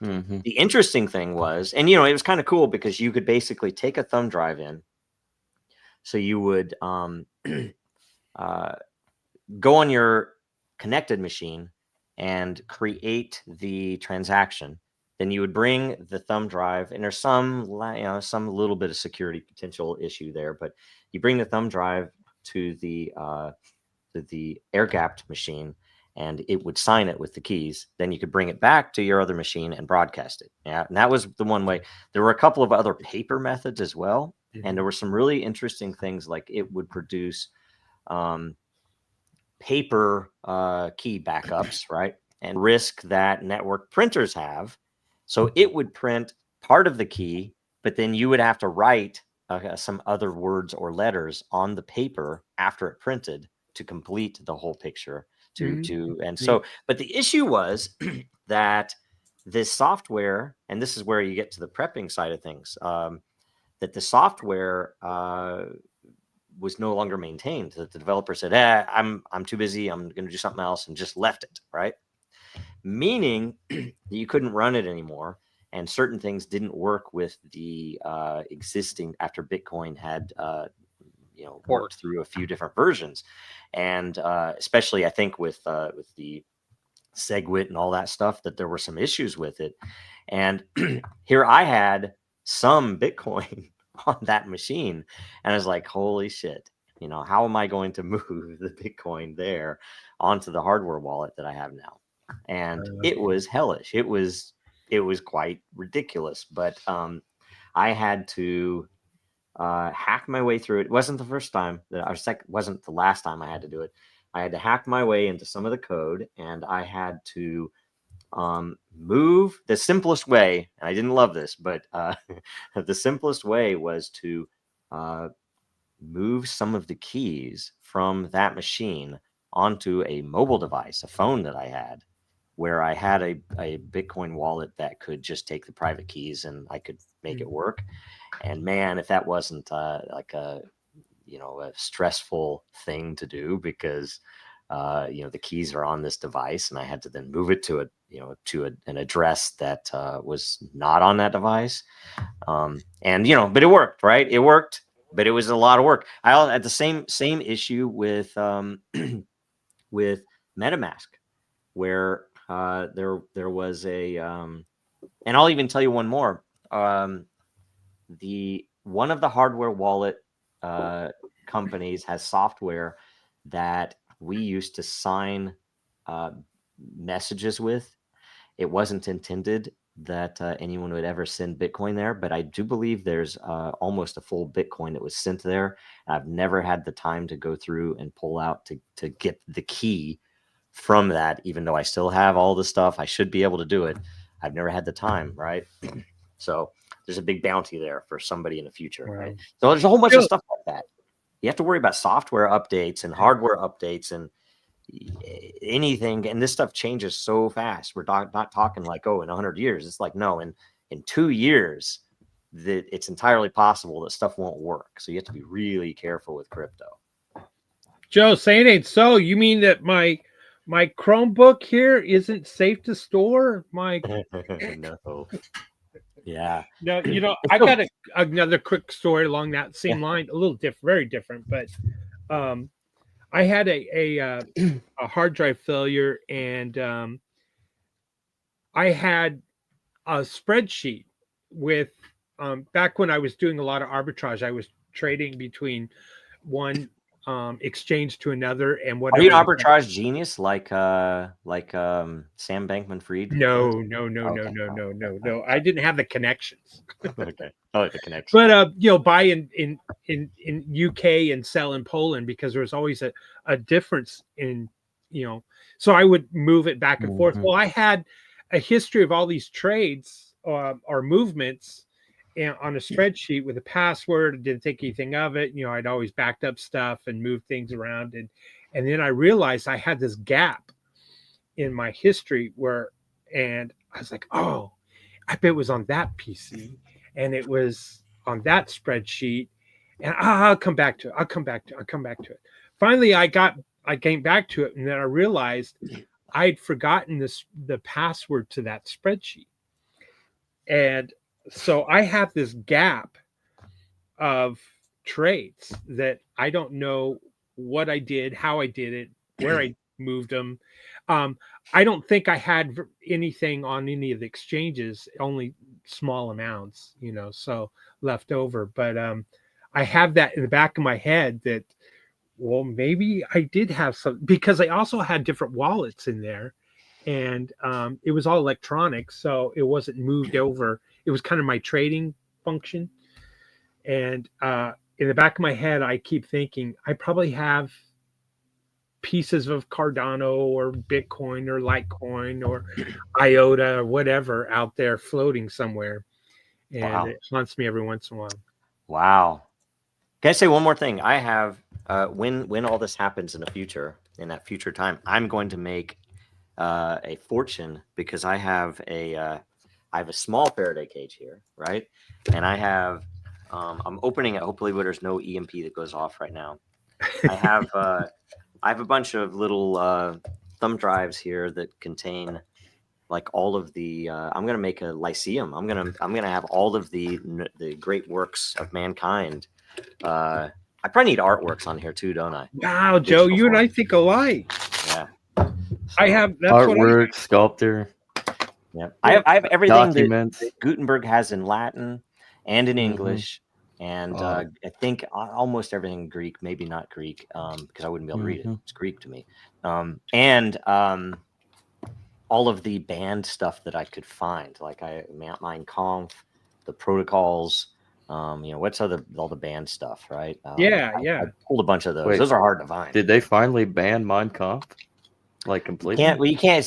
the interesting thing was, and it was kind of cool because you could basically take a thumb drive in. So you would go on your connected machine and create the transaction. Then you would bring the thumb drive, and there's some little bit of security potential issue there, but you bring the thumb drive to the air-gapped machine, and it would sign it with the keys. Then you could bring it back to your other machine and broadcast it. Yeah, and that was the one way. There were a couple of other paper methods as well, and there were some really interesting things, like it would produce paper key backups, right? And risk that network printers have. So it would print part of the key, but then you would have to write some other words or letters on the paper after it printed to complete the whole picture. But the issue was that this software, and this is where you get to the prepping side of things, that the software was no longer maintained. That the developer said, I'm too busy, I'm going to do something else, and just left it, right? Meaning that you couldn't run it anymore, and certain things didn't work with the existing, after Bitcoin had worked through a few different versions. And especially, I think with the SegWit and all that stuff, that there were some issues with it. And here I had some Bitcoin on that machine, and I was like, holy shit, how am I going to move the Bitcoin there onto the hardware wallet that I have now? And it was hellish. It was quite ridiculous, but I had to hack my way through it. It wasn't the first time wasn't the last time I had to do it. I had to hack my way into some of the code, and I had to move the simplest way. And I didn't love this, but the simplest way was to move some of the keys from that machine onto a mobile device, a phone that I had, where I had a Bitcoin wallet that could just take the private keys and I could make it work. And man, if that wasn't like a stressful thing to do, because the keys are on this device and I had to then move it to an address that was not on that device. But it worked, right? It worked, but it was a lot of work. I had the same issue with with MetaMask, where there was a and I'll even tell you one more. One of the hardware wallet companies has software that we used to sign messages with. It wasn't intended that anyone would ever send Bitcoin there, but I do believe there's almost a full Bitcoin that was sent there. I've never had the time to go through and pull out to get the key from that, even though I still have all the stuff. I should be able to do it. I've never had the time, right? So there's a big bounty there for somebody in the future, right? So there's a whole bunch of stuff like that. You have to worry about software updates and hardware updates and anything, and this stuff changes so fast. We're not talking like, in 100 years. It's like, no, in 2 years that it's entirely possible that stuff won't work. So you have to be really careful with crypto. Joe, say it ain't so. You mean that my Chromebook here isn't safe to store? No. Yeah. No, I got another quick story along that same line, a little different, very different, but I had a hard drive failure, and I had a spreadsheet with back when I was doing a lot of arbitrage. I was trading between one exchange to another, and whatever. Are you an arbitrage genius like Sam Bankman-Fried? No. I didn't have the connections. Okay. I like the connections. But buy in UK and sell in Poland, because there was always a difference in, so I would move it back and forth. Well, I had a history of all these trades or movements on a spreadsheet with a password. I didn't think anything of it. I'd always backed up stuff and moved things around. And then I realized I had this gap in my history and I was like, oh, I bet it was on that PC and it was on that spreadsheet. And I'll come back to it. Finally, I came back to it, and then I realized I'd forgotten the password to that spreadsheet. And so I have this gap of trades that I don't know what I did, how I did it, where I moved them. I don't think I had anything on any of the exchanges, only small amounts, so left over. But I have that in the back of my head that, well, maybe I did have some, because I also had different wallets in there, and it was all electronic, so it wasn't moved over. It was kind of my trading function. And in the back of my head, I keep thinking I probably have pieces of Cardano or Bitcoin or Litecoin or IOTA or whatever out there floating somewhere. And it haunts me every once in a while. Wow. Can I say one more thing? I have when all this happens in the future, in that future time, I'm going to make a fortune, because I have a small Faraday cage here, right? And I have I'm opening it hopefully where there's no EMP that goes off right now. I have a bunch of little thumb drives here that contain like all of the I'm gonna make a lyceum. I'm gonna have all of the great works of mankind. I probably need artworks on here too, don't I? Wow, Joe, you and I think alike. Yeah. So, I have artwork, sculptor. Yeah, I have everything Documents. that Gutenberg has in Latin and in English, and I think almost everything Greek. Maybe not Greek, because I wouldn't be able to read it. It's Greek to me. And all of the band stuff that I could find, like Mein Kampf, the protocols. What's all the band stuff, right? I pulled a bunch of those. Wait, those are hard to find. Did they finally ban Mein Kampf? Like completely? You can't.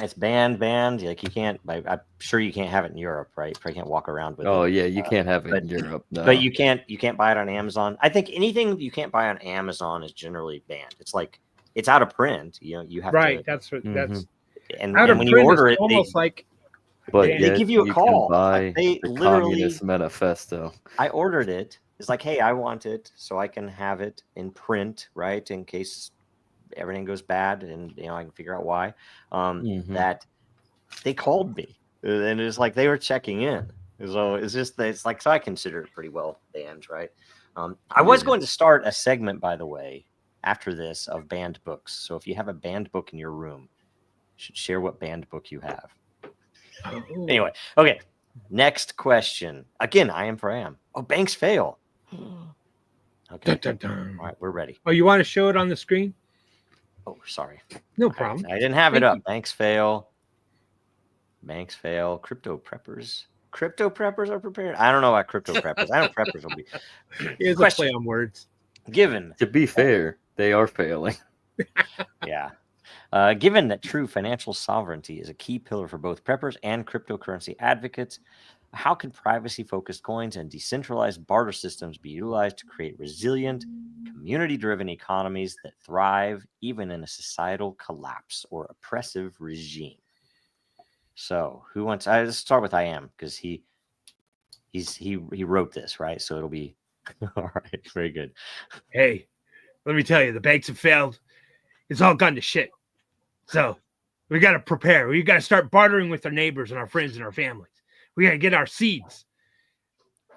It's banned. Like you can't. I'm sure you can't have it in Europe, right? You probably can't walk around with it. Oh yeah, you can't have it in Europe. No. But you can't buy it on Amazon. I think anything you can't buy on Amazon is generally banned. It's like it's out of print. You have right. to, That's what that's. and Out of when you print, order it's it, almost like But they yet give you a you call. can buy They the literally. Communist Manifesto. I ordered it. It's like, hey, I want it so I can have it in print, right? In case everything goes bad, and I can figure out why. That they called me, and it's like they were checking in. So it's like, so I consider it pretty well banned, right? I was going to start a segment, by the way, after this, of banned books. So if you have a banned book in your room, you should share what banned book you have. Oh. Anyway, okay. Next question. Again, I am for am. Oh, banks fail. Okay. Dun, dun, dun. All right, we're ready. Oh, you want to show it on the screen? Oh, sorry. No problem. I didn't have it Thank up. you. Banks fail. Banks fail. Crypto preppers. Crypto preppers are prepared. I don't know about crypto preppers. I know preppers will be. Here's a play on words. Given. To be fair, they are failing. Yeah. Given that true financial sovereignty is a key pillar for both preppers and cryptocurrency advocates, how can privacy-focused coins and decentralized barter systems be utilized to create resilient, community-driven economies that thrive even in a societal collapse or oppressive regime? So, who wants? Let's start with I am, because he wrote this, right? So it'll be all right. Very good. Hey, let me tell you, the banks have failed. It's all gone to shit. So we got to prepare. We got to start bartering with our neighbors and our friends and our families. We got to get our seeds,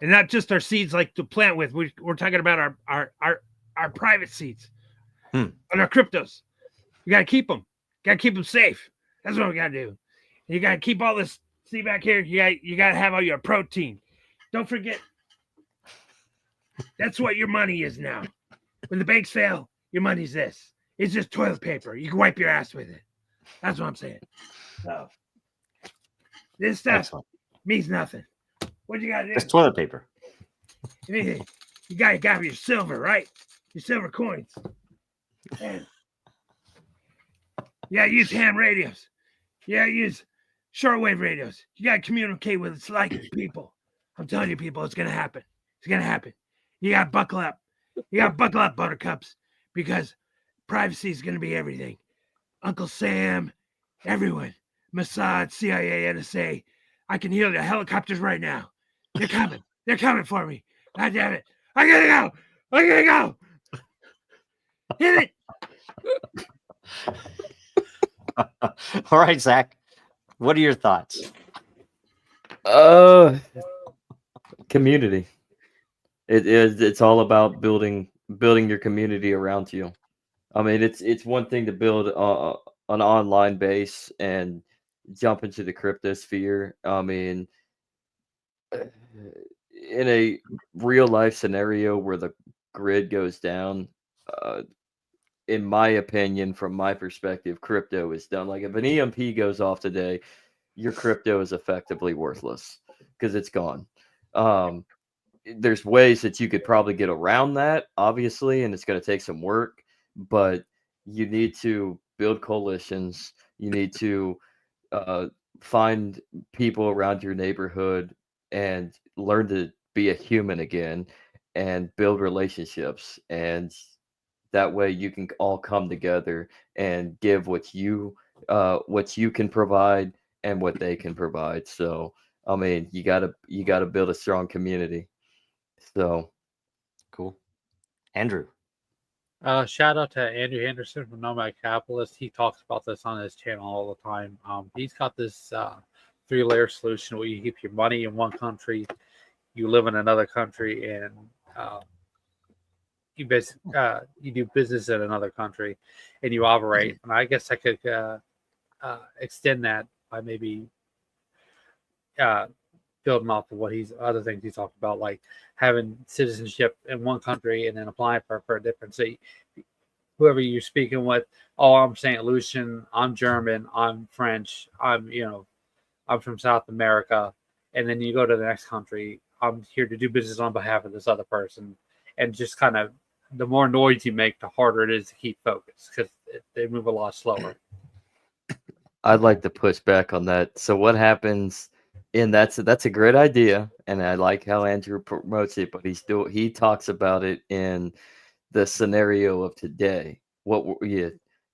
and not just our seeds like to plant with. We're talking about our private seeds and our cryptos. You got to keep them. Got to keep them safe. That's what we got to do. And you got to keep all this. See back here. You got to have all your protein. Don't forget. That's what your money is now. When the banks fail, your money's this. It's just toilet paper. You can wipe your ass with it. That's what I'm saying. So this stuff means nothing. What you gotta do? It's toilet paper. You gotta have your silver, right? Your silver coins. And you gotta use ham radios. You gotta use shortwave radios. You gotta communicate with its like people. I'm telling you, people, it's gonna happen. It's gonna happen. You gotta buckle up. You gotta buckle up, buttercups, because privacy is gonna be everything. Uncle Sam, everyone, Mossad, CIA, NSA. I can hear the helicopters right now. They're coming. They're coming for me. God damn it. I gotta go. I gotta go. Hit it. All right, Zach. What are your thoughts? Community. It's all about building your community around you. I mean, it's one thing to build an online base and jump into the cryptosphere. I mean, in a real life scenario where the grid goes down, in my opinion, from my perspective, crypto is done. Like if an EMP goes off today, your crypto is effectively worthless because it's gone. There's ways that you could probably get around that, obviously, and it's going to take some work, but you need to build coalitions. You need to find people around your neighborhood and learn to be a human again and build relationships. And that way you can all come together and give what you can provide and what they can provide. So, I mean, you gotta build a strong community. So cool. Andrew. Shout out to Andrew Henderson from Nomad Capitalist. He talks about this on his channel all the time. He's got this 3-layer solution where you keep your money in one country, you live in another country, and you do business in another country, and you operate. And I guess I could extend that by maybe building off of what other things he's talked about, like having citizenship in one country and then applying for a different. So whoever you're speaking with, I'm St. Lucian, I'm German, I'm French, I'm from South America, and then you go to the next country, I'm here to do business on behalf of this other person, and just kind of the more noise you make, the harder it is to keep focus because they move a lot slower. I'd like to push back on that. So what happens? And that's a great idea, and I like how Andrew promotes it. But he talks about it in the scenario of today.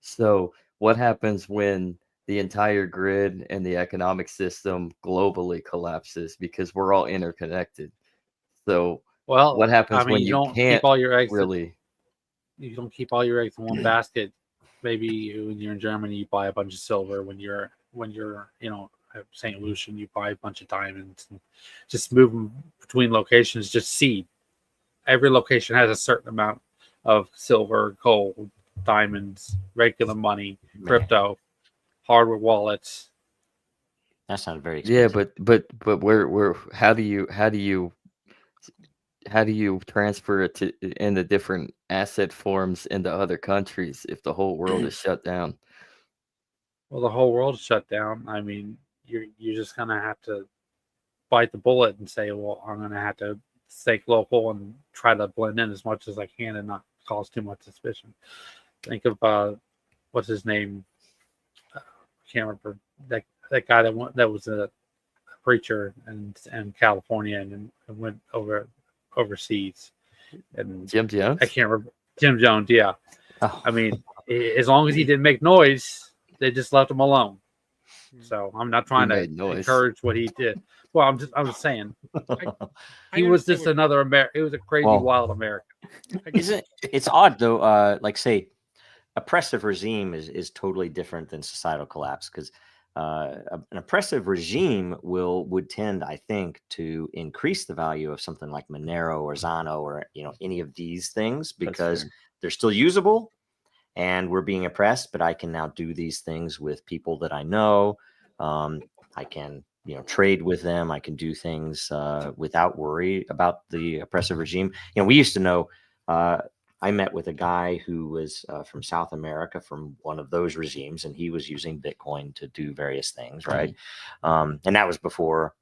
So what happens when the entire grid and the economic system globally collapses because we're all interconnected. So Well, what happens I mean, when you you don't can't keep all your eggs. really? You don't keep all your eggs in one basket. Maybe when you're in Germany, you buy a bunch of silver. When you're at St. Lucian, you buy a bunch of diamonds. And just move them between locations. Just seed. Every location has a certain amount of silver, gold, diamonds, regular money, crypto, hardware wallets. That's not very Yeah, expensive. but where how do you transfer it to in the different asset forms into other countries if the whole world is shut down? Well, the whole world's shut down. I mean, you're just gonna have to bite the bullet and say, well, I'm gonna have to stay local and try to blend in as much as I can and not cause too much suspicion. Think of what's his name? I can't remember that guy that was a preacher in California and went overseas. And Jim Jones? I can't remember. Jim Jones, yeah. Oh. I mean, as long as he didn't make noise, they just left him alone. So I'm not trying to encourage what he did. Well, I'm just saying he was just another American. It was a crazy, wild American. It's odd though. Like say, oppressive regime is totally different than societal collapse, because an oppressive regime would tend, I think, to increase the value of something like Monero or Zano or any of these things, because they're still usable and we're being oppressed, but I can now do these things with people that I know. I can trade with them. I can do things without worry about the oppressive regime. We used to know. I met with a guy who was from South America, from one of those regimes, and he was using Bitcoin to do various things, right? And that was before,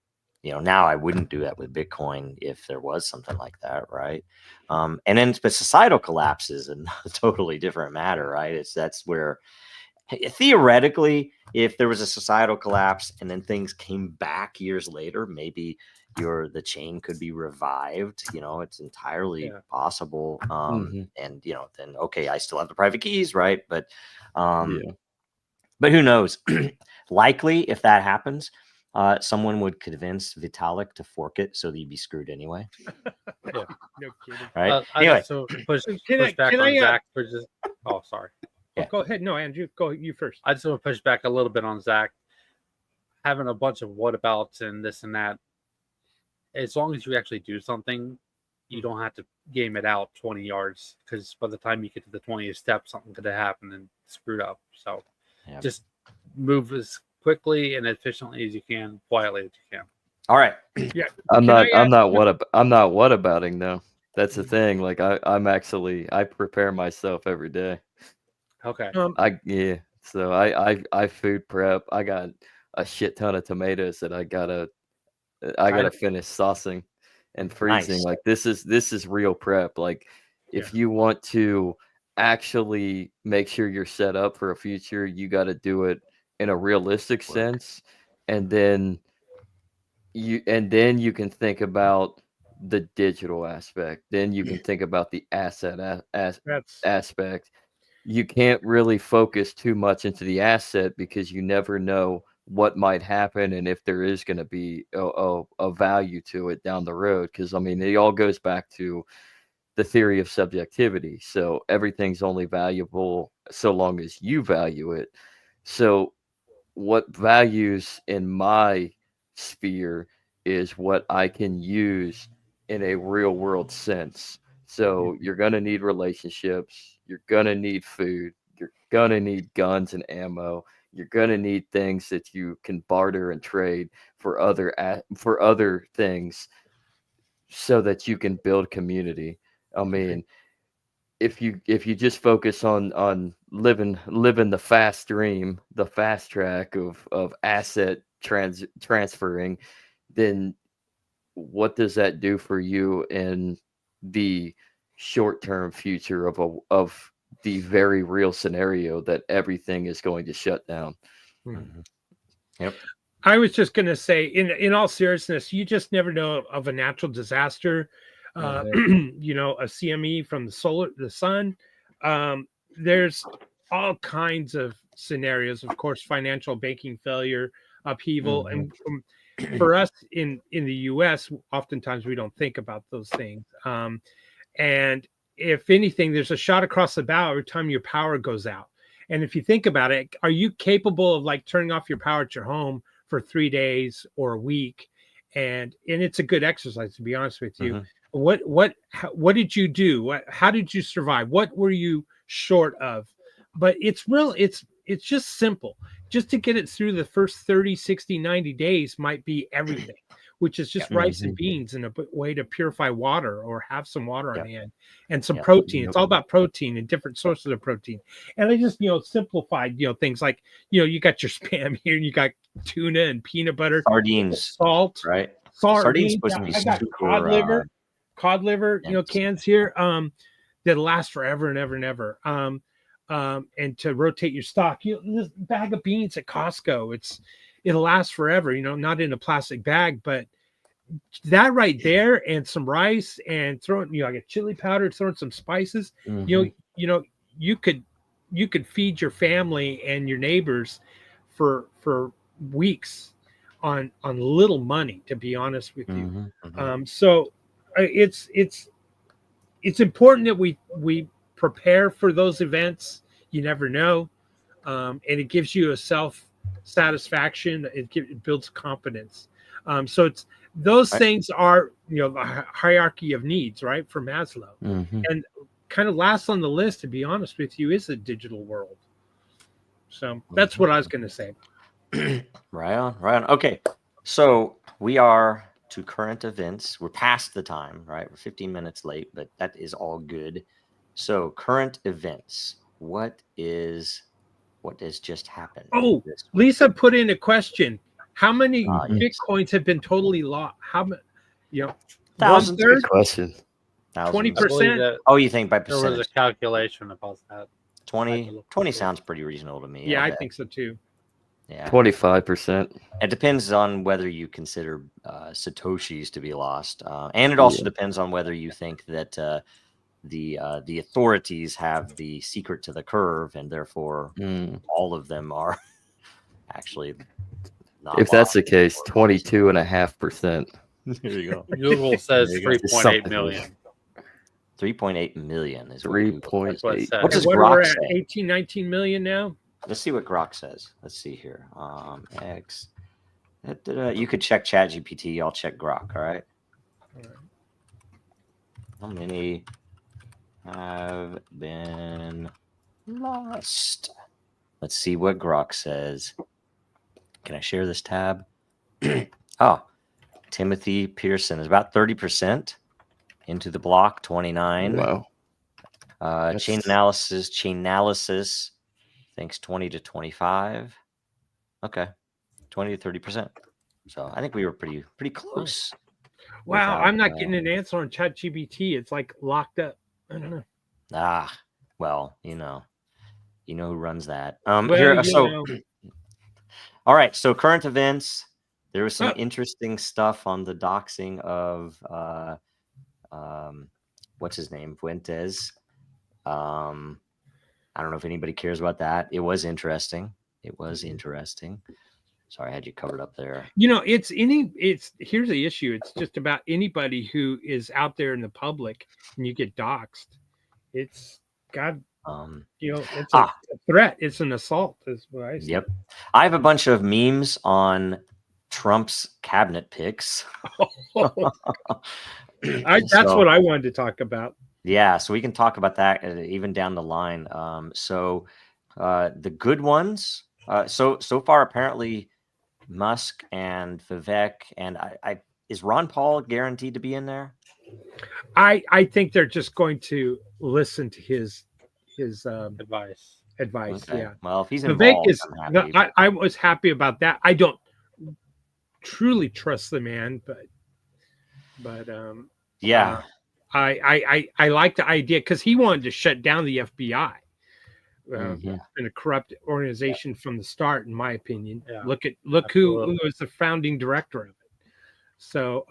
now I wouldn't do that with Bitcoin if there was something like that, right? But societal collapse is a totally different matter, right? That's where theoretically, if there was a societal collapse and then things came back years later, maybe the chain could be revived. It's entirely possible. And then okay, I still have the private keys, right? But who knows? Likely, if that happens, someone would convince Vitalik to fork it so that you'd be screwed anyway. No kidding. Right? Anyway, so push back on Zach for just. Oh, sorry. Yeah. Go ahead. No, Andrew, go you first. I just want to push back a little bit on Zach having a bunch of whatabouts and this and that. As long as you actually do something, you don't have to game it out 20 yards, because by the time you get to the 20th step, something could have happened and screwed up. So just move as quickly and efficiently as you can, quietly as you can. All right. Yeah. I'm not whatabouting though. That's the thing. Like I prepare myself every day. Okay. So I food prep. I got a shit ton of tomatoes that I gotta finish saucing and freezing. Nice. Like this is real prep. Like if you want to actually make sure you're set up for a future, you got to do it in a realistic sense, and then you can think about the digital aspect. Then you can think about the asset aspect. You can't really focus too much into the asset because you never know what might happen and if there is going to be a value to it down the road. Because I mean, it all goes back to the theory of subjectivity. So everything's only valuable so long as you value it. So what values in my sphere is what I can use in a real world sense. So you're going to need relationships. You're going to need food. You're going to need guns and ammo. You're going to need things that you can barter and trade for other things so that you can build community. I mean, if you just focus on living the fast dream, the fast track of asset transferring, then what does that do for you in the short-term future of the very real scenario that everything is going to shut down? Mm-hmm. Yep. I was just going to say, in all seriousness, you just never know of a natural disaster. A CME from the sun. There's all kinds of scenarios, of course, financial banking failure, upheaval, and for us in the U.S., oftentimes we don't think about those things. And if anything, there's a shot across the bow every time your power goes out. And if you think about it, are you capable of like turning off your power at your home for 3 days or a week? And it's a good exercise, to be honest with you. What did you do? How did you survive? What were you short of? But it's just simple. Just to get it through the first 30, 60, 90 days might be everything, which is just rice and beans and a way to purify water or have some water on hand and some protein. It's all about protein and different sources of protein. And I just, simplified, things like, you got your Spam here and you got tuna and peanut butter, sardines, salt, right? Sardines Supposed to be I got super, cod liver, cans here, that last forever and ever and ever. And to rotate your stock, this bag of beans at Costco, it'll last forever, not in a plastic bag, but that right there, and some rice, and throwing, I get chili powder, throwing some spices, you could feed your family and your neighbors for weeks on little money, to be honest with you. So it's important that we prepare for those events. You never know. And it gives you a self satisfaction. It builds confidence. So it's those things are, the hierarchy of needs, right? For Maslow. And kind of last on the list, to be honest with you, is the digital world. So that's what I was going to say. Right on. Okay. So we are to current events. We're past the time, right? We're 15 minutes late, but that is all good. So current events. What has just happened? Oh, Lisa put in a question. How many Bitcoins have been totally lost? How many, Thousands. 1/3? Question. 20%? Oh, you think by There percentage? was a calculation about that. 20 sounds pretty reasonable to me. Yeah, I think so too. Yeah, 25%. It depends on whether you consider Satoshis to be lost, and it also depends on whether you think that the authorities have the secret to the curve, and therefore all of them are actually not. If that's the case, 22.5%. There you go. Google says There you go. 3.8 million. 3.8 million is 3.8. What does What Grok we're say? at 18, 19 million now. Let's see what Grok says. Let's see here. X. You could check ChatGPT. I'll check Grok. All right. How many have been lost? Let's see what Grok says. Can I share this tab? Oh, Timothy Pearson is about 30% into the block. 29. Wow. Chain analysis. Thinks 20 to 25. Okay, 20 to 30%. So I think we were pretty close. Wow, I'm not getting an answer on ChatGPT. It's like locked up. I don't know. Well, you know who runs that. Well, all right. So current events. There was some interesting stuff on the doxing of what's his name, Fuentes. I don't know if anybody cares about that. It was interesting. Sorry, I had you covered up there. Here's the issue. It's just about anybody who is out there in the public and you get doxxed. It's it's a threat. It's an assault, is what I say. Yep. I have a bunch of memes on Trump's cabinet picks. That's what I wanted to talk about. Yeah, so we can talk about that even down the line. The good ones. So far, apparently, Musk and Vivek and I is Ron Paul guaranteed to be in there? I think they're just going to listen to his Advice. Okay. Yeah. Well, if he's Vivek involved, I was happy about that. I don't truly trust the man, but yeah. I like the idea because he wanted to shut down the FBI. It's been a corrupt organization from the start, in my opinion. Yeah. Look who was the founding director of it. So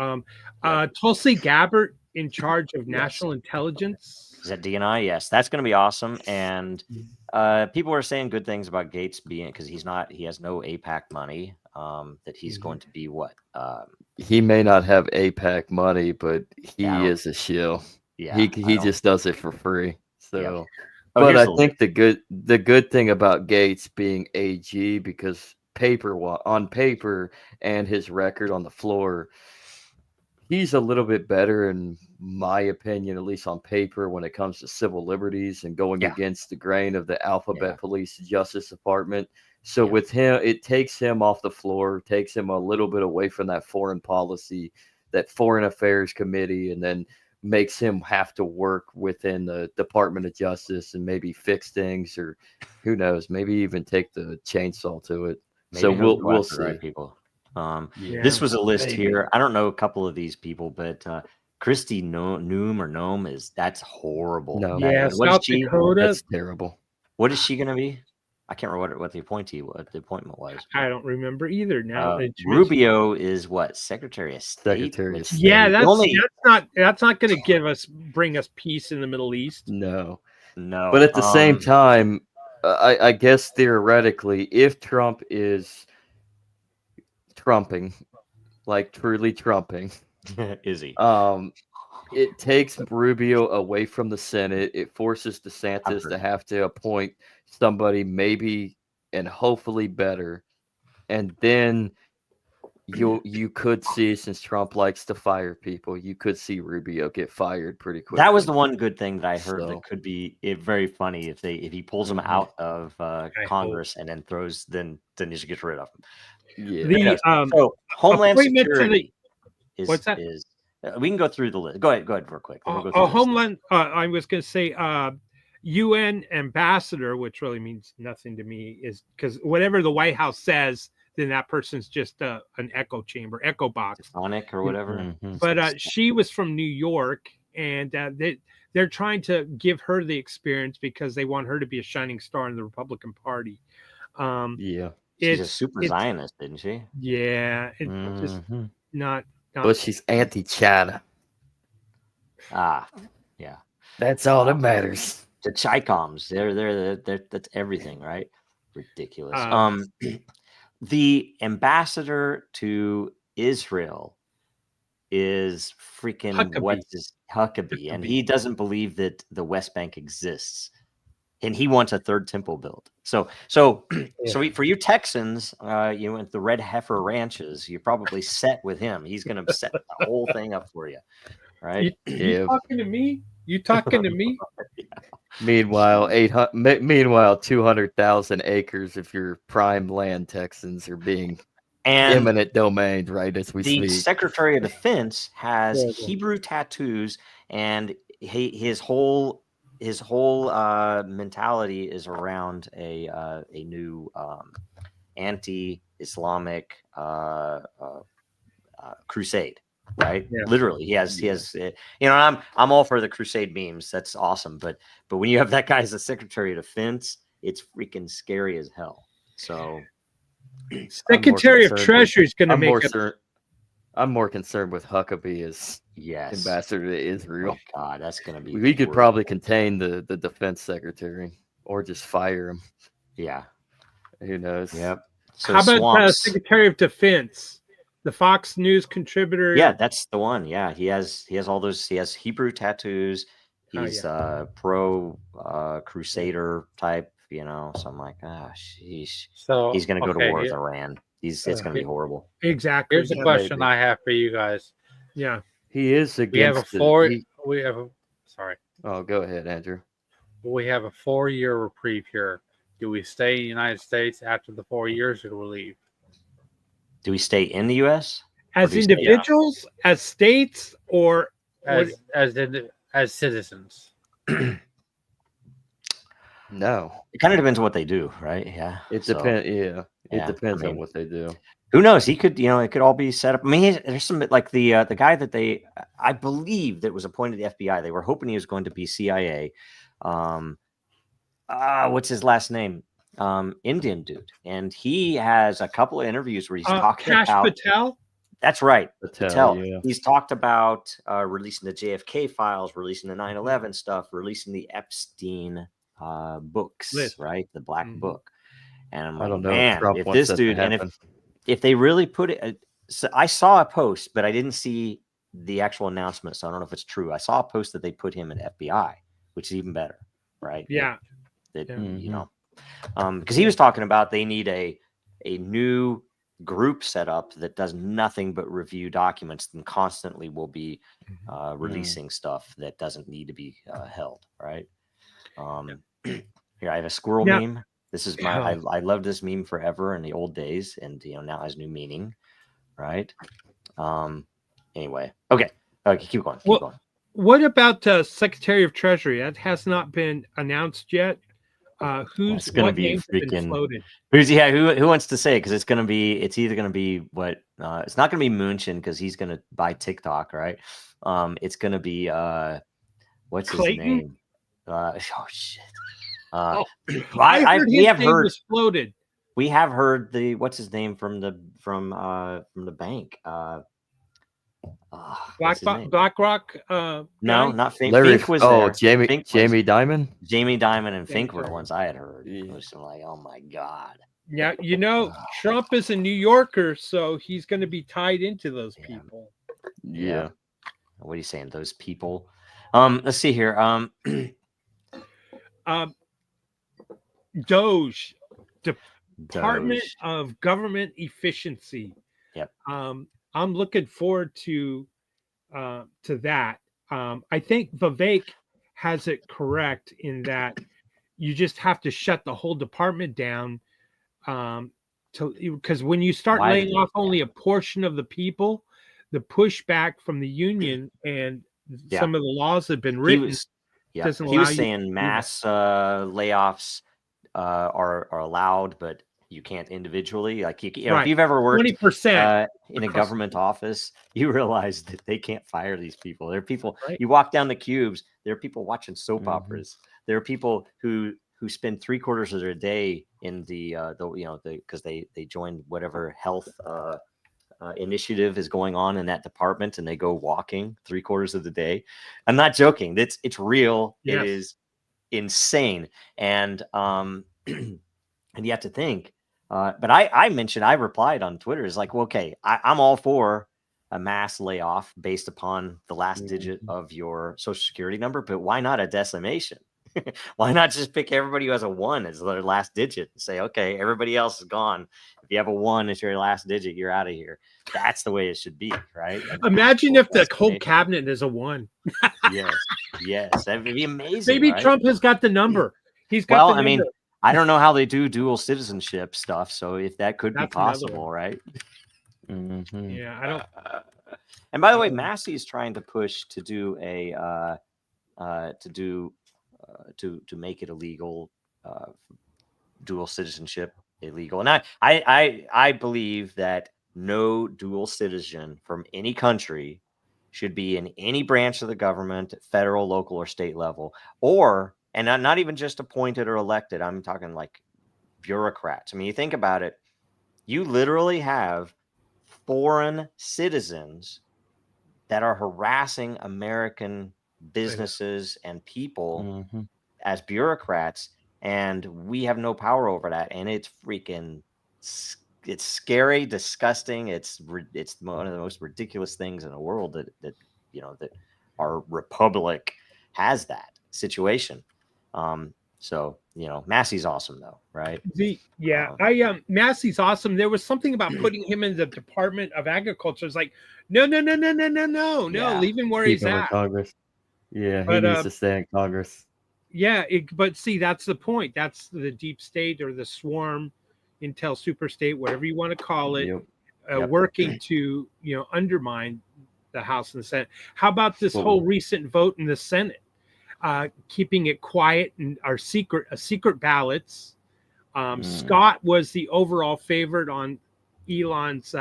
Tulsi Gabbard in charge of national intelligence. Is that DNI? Yes, that's going to be awesome. And people are saying good things about Gates being because he has no APAC money. That he's going to be what? He may not have APAC money, but he is a shill. Yeah, he just does it for free. So, Oh, but I think the good thing about Gates being AG, because on paper and his record on the floor, he's a little bit better, in my opinion, at least on paper, when it comes to civil liberties and going against the grain of the Alphabet Police Justice Department. So with him, it takes him off the floor, takes him a little bit away from that foreign policy, that foreign affairs committee, and then makes him have to work within the Department of Justice and maybe fix things, or who knows, maybe even take the chainsaw to it. Maybe so we'll see. Right people. This was a list here. I don't know a couple of these people, but Christy Noom that's horrible. No. Yeah, South Dakota. That's terrible. What is she going to be? I can't remember what the appointment was. I don't remember either. Now Rubio is what, Secretary of State? Secretary of State. Yeah, that's not going to bring us peace in the Middle East. No. But at the same time, I guess theoretically, if Trump is trumping, like truly trumping, is he? It takes Rubio away from the Senate. It forces DeSantis to have to appoint somebody maybe and hopefully better. And then you could see, since Trump likes to fire people, you could see Rubio get fired pretty quickly. That was the one good thing that I heard that could be very funny if he pulls him out of Congress and then then he just gets rid of him. Yeah. So Homeland Security what's that? We can go through the list. Go ahead real quick. Homeland. I was going to say UN ambassador, which really means nothing to me, is because whatever the White House says, then that person's just an echo chamber, echo box, Sonic or whatever. Mm-hmm. But she was from New York, and they're trying to give her the experience because they want her to be a shining star in the Republican Party. She's a super Zionist, didn't she? Yeah, just not. But she's anti-China. Yeah. That's all that matters. The Chicoms, they're that's everything, right? Ridiculous. The ambassador to Israel is freaking Huckabee, and he doesn't believe that the West Bank exists, and he wants a third temple built. So for you Texans, you went the Red Heifer Ranches. You're probably set with him. He's going to set the whole thing up for you, right? You talking to me? You talking to me? Meanwhile, 200,000 acres of your prime land Texans are being eminent domain right as we speak. The Secretary of Defense has Hebrew tattoos, and his whole mentality is around a new anti-Islamic crusade. Right, literally, he has. I'm all for the crusade memes. That's awesome, but when you have that guy as the Secretary of Defense, it's freaking scary as hell. So, Secretary of Treasury is going to make it. I'm more concerned with Huckabee as ambassador to Israel. Oh God, that's going to be. We could probably contain the defense secretary, or just fire him. Yeah, who knows? Yep. So how about Secretary of Defense? The Fox News contributor. Yeah, that's the one. Yeah, he has all those. He has Hebrew tattoos. He's pro crusader type. So I'm like, sheesh. So he's going to go to war with Iran. It's going to be horrible. Exactly. Here's a question I have for you guys. Yeah, he is against. Sorry. Oh, go ahead, Andrew. We have a 4-year reprieve here. Do we stay in the United States after the 4 years, or do we leave? Do we stay in the U.S. as individuals, as states, or as citizens? No, it kind of depends on what they do, right? Yeah, it depends. Yeah, it depends on what they do. Who knows? He could, it could all be set up. I mean, there's some like the guy that I believe that was appointed to the FBI. They were hoping he was going to be CIA. What's his last name? Indian dude, and he has a couple of interviews where he's talking Kash about Patel. That's right. Patel, Patel. yeah. He's talked about releasing the JFK files, releasing the 9/11 stuff, releasing the Epstein books, List. right? The black Mhm. book. And I'm I like, don't know if man, Trump if wants this that to dude, and happen. if they really put it, so I saw a post, but I didn't see the actual announcement, so I don't know if it's true. I saw a post that they put him in FBI, which is even better, right? Yeah. That Yeah. you know, because he was talking about they need a new group set up that does nothing but review documents and constantly will be releasing stuff that doesn't need to be held, right? Here I have a squirrel Now- meme. This is my I loved this meme forever in the old days, and now has new meaning, right? Anyway, okay, keep going. What about Secretary of Treasury? That has not been announced yet. It's gonna What be names have been freaking. floated? Who wants to say? Because it's either gonna be what it's not gonna be Munchin because he's gonna buy TikTok, right? It's gonna be what's Clayton? his name? Oh shit. I heard we his have name heard was floated. we have heard the what's his name from the bank. What's his name? BlackRock. No, guy? not Fink. Larry, Fink was there. Jamie Fink was- Jamie Dimon. Jamie Dimon and Jamie Fink were the Dimon. ones I had heard. Yeah. It was like, oh my god. Yeah, Trump is a New Yorker, so he's going to be tied into those people. Yeah. What are you saying? Those people. Let's see here. Doge, Department Doge. of Government Efficiency. Yep. I'm looking forward to that. I think Vivek has it correct in that you just have to shut the whole department down. Because when you start laying off only a portion of the people, the pushback from the union and some of the laws that have been written doesn't allow he was you saying mass layoffs are allowed, but you can't individually. Like if you've ever worked 20% in a government office, you realize that they can't fire these people. There are people you walk down the cubes. There are people watching soap operas. There are people who spend 3/4 of their day in because they joined whatever health initiative is going on in that department, and they go walking 3/4 of the day. I'm not joking. It's real. Yes. It is insane. And and you have to think. But I replied on Twitter. It's like, well, okay, I'm all for a mass layoff based upon the last digit of your social security number, but why not a decimation? Why not just pick everybody who has a 1 as their last digit and say, okay, everybody else is gone. If you have a 1 as your last digit, you're out of here. That's the way it should be, right? Imagine if the whole cabinet is a 1. Yes, that'd be amazing. Maybe right? Trump has got the number. He's got the number. I mean, I don't know how they do dual citizenship stuff, so if that could be possible, right? Yeah, I don't. And by the way, Massey is trying to push to do to make it illegal, dual citizenship illegal. And I believe that no dual citizen from any country should be in any branch of the government, federal, local, or state level, and not even just appointed or elected. I'm talking like bureaucrats. I mean, you think about it, you literally have foreign citizens that are harassing American businesses and people as bureaucrats, and we have no power over that. And it's freaking, it's scary, disgusting. It's one of the most ridiculous things in the world that our republic has that situation. So Massey's awesome though, right? Massey's awesome. There was something about putting him in the Department of Agriculture. It's like, no, leave him where he's at. Congress. Yeah, he needs to stay in Congress. Yeah, but see, that's the point. That's the deep state or the swarm, intel super state, whatever you want to call it, working to undermine the House and the Senate. How about this whole recent vote in the Senate? Keeping it quiet and secret ballots. Scott was the overall favorite on Elon's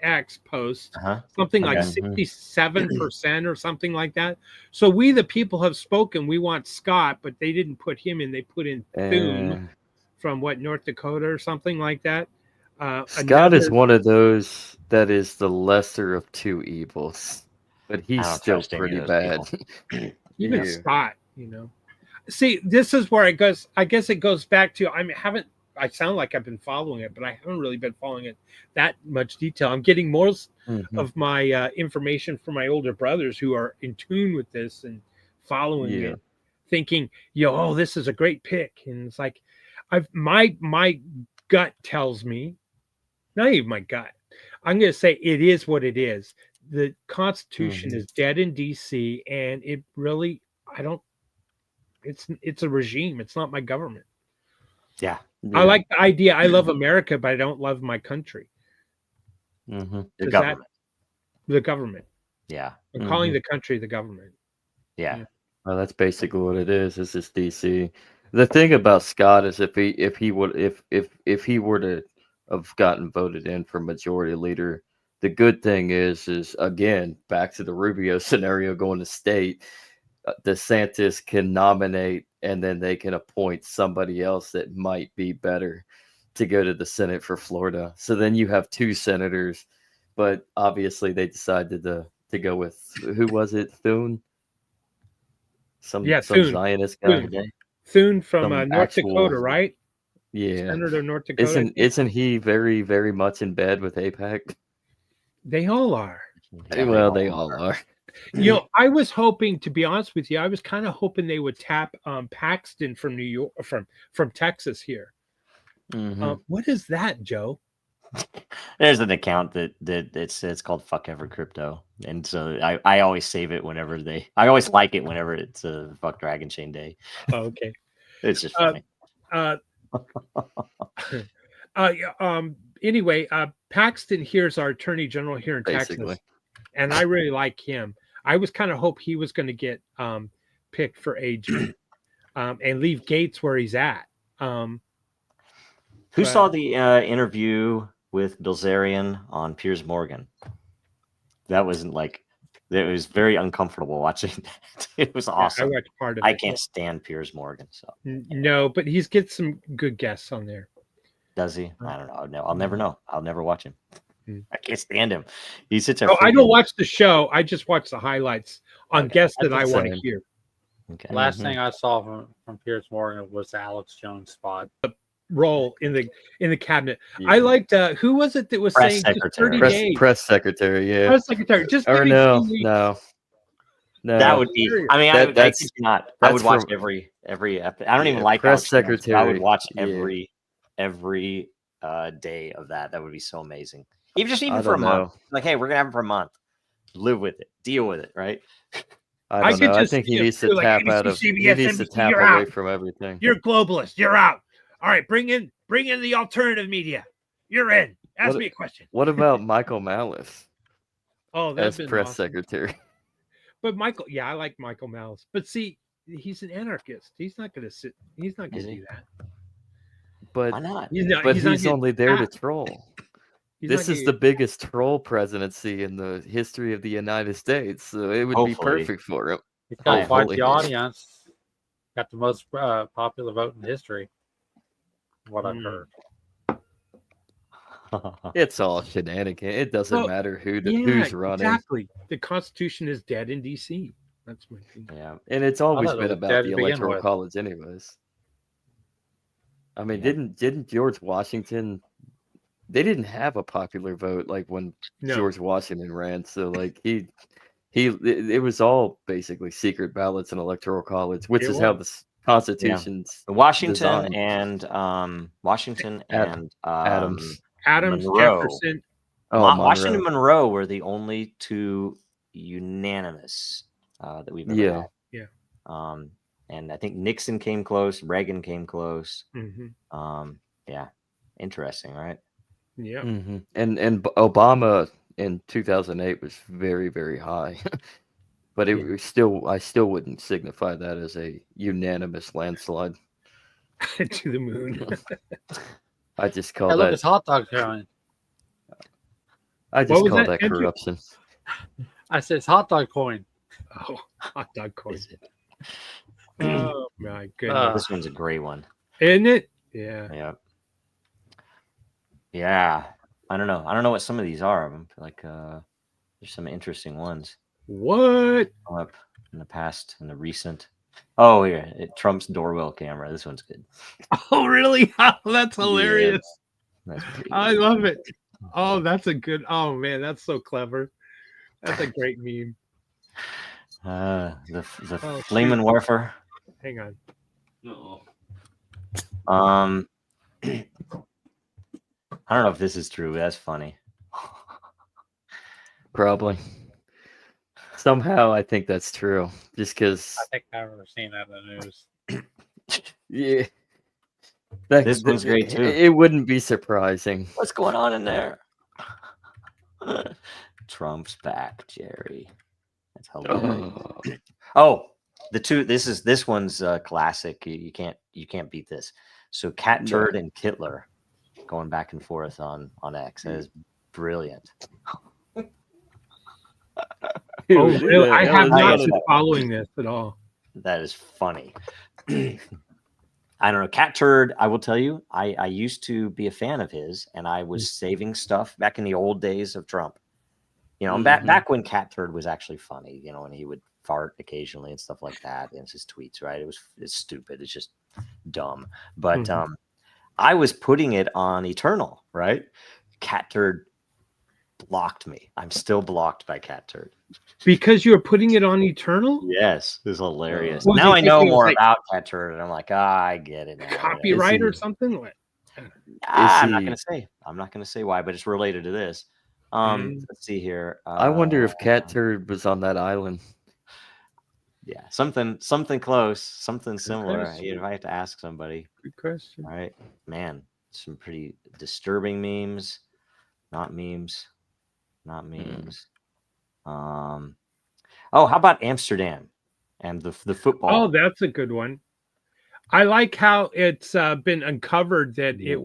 X post, something like 67% or something like that. So we, the people, have spoken. We want Scott, but they didn't put him in. They put in Thune from North Dakota or something like that. Scott is one of those that is the lesser of two evils, but he's still pretty bad. Even Scott, See, this is where it goes. I guess it goes back to I sound like I've been following it, but I haven't really been following it that much detail. I'm getting more of my information from my older brothers who are in tune with this and following it, thinking, this is a great pick. And it's like, my gut tells me, not even my gut, I'm going to say it is what it is. The Constitution is dead in DC, and it really, it's a regime. It's not my government. Yeah. I like the idea. I love America, but I don't love my country. The government. The government. Yeah. I'm calling the country the government. Yeah. Well, that's basically what it is. This is DC. The thing about Scott is if he were to have gotten voted in for majority leader, the good thing is again back to the Rubio scenario going to state. DeSantis can nominate and then they can appoint somebody else that might be better to go to the Senate for Florida. So then you have two senators, but obviously they decided to go with, who was it? Thune? Some Thune. Zionist guy. Thune from North Dakota, right? Yeah. Senator North Dakota. Isn't he very, very much in bed with AIPAC? They all are. Well, they all are. I was hoping, to be honest with you, I was kind of hoping they would tap Paxton from New York, from Texas here. What is that, Joe? There's an account that it's called Fuck Ever Crypto, and so I always save it whenever I always like it whenever it's a Fuck Dragon Chain Day. Oh, okay. It's just funny. Anyway, Paxton here's our Attorney General here in Texas, and I really like him. I was kind of hope he was going to get picked for AG and leave Gates where he's at. Who saw the interview with Bilzerian on Piers Morgan? That wasn't it was very uncomfortable watching. It was awesome. I watched part of it. I can't stand Piers Morgan. So no, but he's get some good guests on there. Does he? I don't know. No, I'll never know. I'll never watch him. I can't stand him. He's such a. Oh, I don't watch the show. I just watch the highlights on guests that I want to hear. Okay. Last thing I saw from Piers Morgan was Alex Jones' spot. Role in the cabinet. I liked who was it that was saying just 30 days? Press secretary, yeah. Press secretary. Just no. That would be. I mean, I kid you not. I would watch every episode. I don't even like press secretary. I would watch every day of that. That would be so amazing. Even for a month. Like, hey, we're gonna have it for a month. Live with it. Deal with it. Right. I don't know. I think he needs to tap out of. He needs to tap away from everything. You're globalist. You're out. All right, bring in the alternative media. You're in. Ask me a question. What about Michael Malice? Oh, that's as press secretary. But I like Michael Malice. But see, he's an anarchist. He's not going to sit. He's not going to do that. But why not? He's only there to troll. This is the biggest troll presidency in the history of the United States, so it would be perfect for him. He's got quite the audience. Got the most popular vote in history. What I've heard. It's all shenanigans. It doesn't matter who's running. Exactly. The Constitution is dead in DC. That's my thing. Yeah, and it's always been about the Electoral College, anyways. I mean, didn't George Washington? They didn't have a popular vote like when George Washington ran. So like it was all basically secret ballots and Electoral College, which is how the Constitution's Washington designed. and Adams, Monroe. Jefferson. Washington and Monroe were the only two unanimous that we've ever had. Yeah. And I think Nixon came close, Reagan came close. Mm-hmm. Interesting, right? Yeah. Mm-hmm. And Obama in 2008 was very, very high. But I still wouldn't signify that as a unanimous landslide. To the moon. I just call look, it's hot dog coin. I just call that corruption. I said it's hot dog coin. Oh, hot dog coin. Oh my goodness. This one's a great one. Isn't it? Yeah. Yeah. Yeah. I don't know. I don't know what some of these are. Like there's some interesting ones What? up in the past, in the recent. Oh, yeah. Trump's doorbell camera. This one's good. Oh, really? That's hilarious. That's pretty I good. love it. Oh, that's a good. Oh man, that's so clever. That's a great meme. The Oh, Flamin' shoot. Warfare. Hang on. I don't know if this is true. That's funny. Probably. Somehow I think that's true. Just because. I think I've ever seen that in the news. Yeah. This one's great too. It wouldn't be surprising. What's going on in there? Trump's back, Jerry. That's hilarious. Oh, this one's classic. You can't beat this. So Cat Turd and Kittler going back and forth on X. That is brilliant. Oh, really? I have not been following this at all. That is funny. I don't know. Cat Turd, I will tell you, I used to be a fan of his, and I was saving stuff back in the old days of Trump. You know, back when Cat Turd was actually funny, you know, and he would fart occasionally and stuff like that in his tweets, right? It's stupid. It's just dumb. But I was putting it on Eternal, right? Cat Turd blocked me. I'm still blocked by Cat Turd. Because you were putting it on Eternal? Yes, it's hilarious. Was Now he I know thinking it was more like about Cat Turd, and I'm like, I get it now. Copyright or something? What? I'm not gonna say why, but it's related to this. Let's see here. I wonder if Cat Turd was on that island. Yeah, something close, something similar. If I have to ask somebody. Good question. All right, man, some pretty disturbing memes. Not memes. Oh, how about Amsterdam and the football? Oh, that's a good one. I like how it's been uncovered that it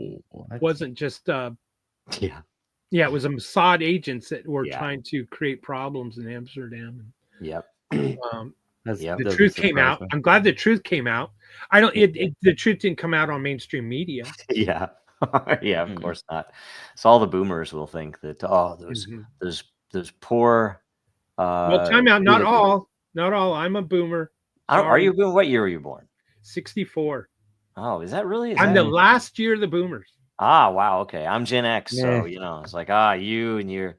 wasn't just it was a Mossad agents that were trying to create problems in Amsterdam. Yep. The truth came out. I'm glad the truth came out. The truth didn't come out on mainstream media. Yeah. Yeah, of course not. So all the boomers will think that those poor well, time out. Not all. I'm a boomer. Are you a boomer? What year were you born? 64. Oh, is that really? I'm the last year of the boomers. Ah, wow. Okay, I'm Gen X, so you know, it's like you and your.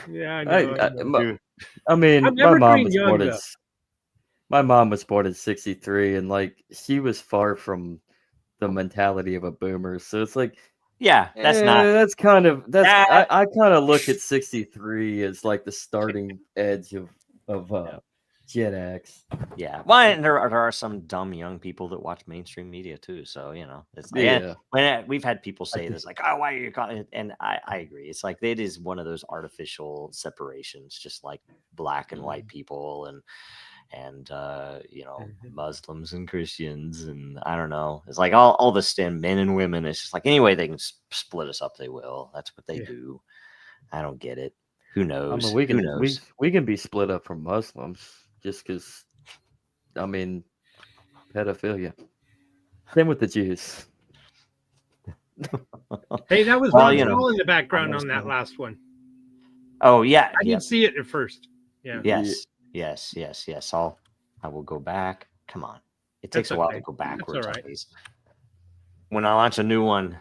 Yeah, I know. I mean, my mom was born in 63, and like she was far from the mentality of a boomer. So it's like, I kind of look at 63 as like the starting edge of Gen X. Yeah, well, and there are some dumb young people that watch mainstream media too. So you know, it's when we've had people say this, like, "Oh, why are you calling it?" And I agree. It's like it is one of those artificial separations, just like black and white people and you know, Muslims and Christians, and I don't know. It's like all the men and women. It's just like any way they can split us up, they will. That's what they do. I don't get it. Who knows? I mean, we can be split up from Muslims just because. I mean, pedophilia. Same with the Jews. Hey, that was Ron Paul in the background on that last one. Oh yeah, I didn't see it at first. Yeah. Yes. I will go back. Come on. It takes a while to go backwards. That's all right. When I launch a new one.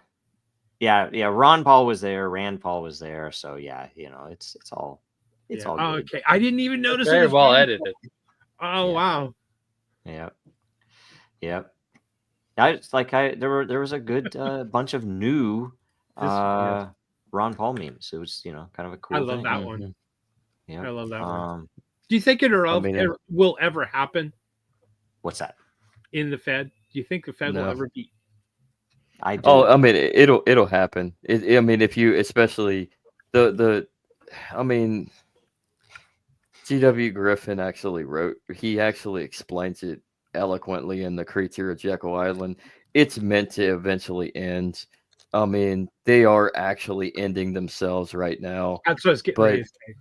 Yeah. Ron Paul was there. Rand Paul was there. So yeah, you know, it's all good. Okay. I didn't even notice very it. Well edited. Oh wow. Yep. There was a good bunch of new Ron Paul memes. It was, you know, kind of a cool I love thing. that one. Yeah. I love that one. Do you think it will ever happen? What's that? In the Fed? Do you think the Fed will ever be? I do. Oh, I mean, it'll happen. I mean, if you, especially I mean, G.W. Griffin he actually explains it eloquently in The Creature of Jekyll Island. It's meant to eventually end. I mean, they are actually ending themselves right now. That's what I was getting ready to say.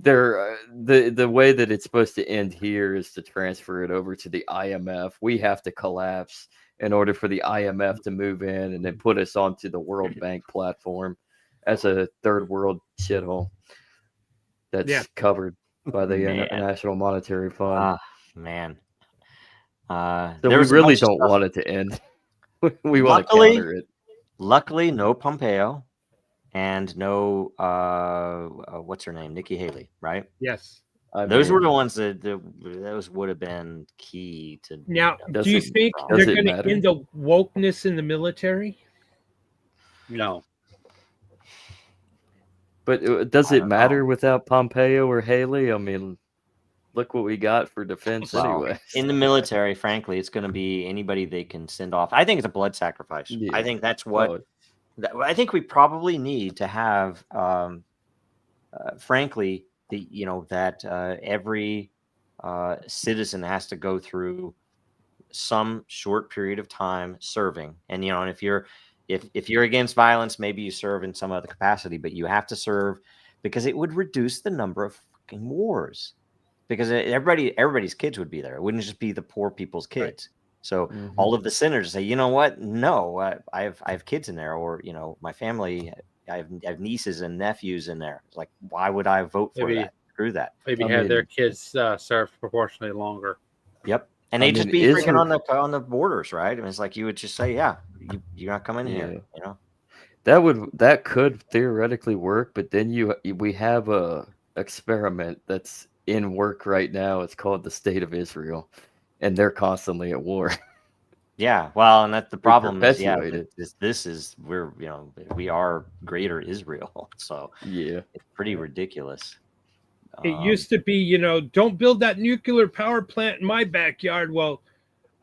the way that it's supposed to end here is to transfer it over to the IMF. We have to collapse in order for the IMF to move in and then put us onto the World Bank platform as a third world shithole that's covered by the International Monetary Fund. Man. So we really don't want it to end. We want to counter it. Luckily, no Pompeo and no what's her name, Nikki Haley, right? Yes. Those were the ones that those would have been key to. Now, do you think they're going to end the wokeness in the military? No. But does it matter without Pompeo or Haley? I mean, look what we got for defense anyway. In the military, frankly, it's going to be anybody they can send off. I think it's a blood sacrifice. Yeah. I think that's what. I think we probably need to have, frankly, every citizen has to go through some short period of time serving, and and if you're against violence, maybe you serve in some other capacity, but you have to serve because it would reduce the number of fucking wars. Because everybody's kids would be there. It wouldn't just be the poor people's kids. Right. So all of the senators say, you know what? No, I have kids in there, or my family. I have nieces and nephews in there. It's like, why would I vote for that? Screw that. Maybe have their kids serve proportionally longer. Yep, and they just be freaking on the borders, right? And it's like you would just say, yeah, you're not coming here. That could theoretically work, but then we have a experiment that's in work right now. It's called the State of Israel, and they're constantly at war. Yeah, well, and that's the problem. Is, we are greater Israel, so yeah, it's pretty ridiculous. It used to be, don't build that nuclear power plant in my backyard. Well,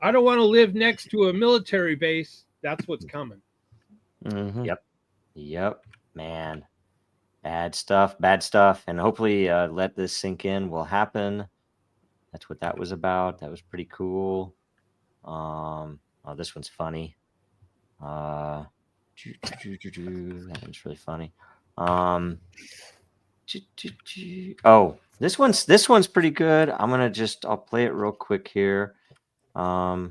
I don't want to live next to a military base. That's what's coming. Mm-hmm. Yep, man. Bad stuff, and hopefully let this sink in will happen. That's what that was about. That was pretty cool. This one's funny. That one's really funny. This one's pretty good. I'll play it real quick here. I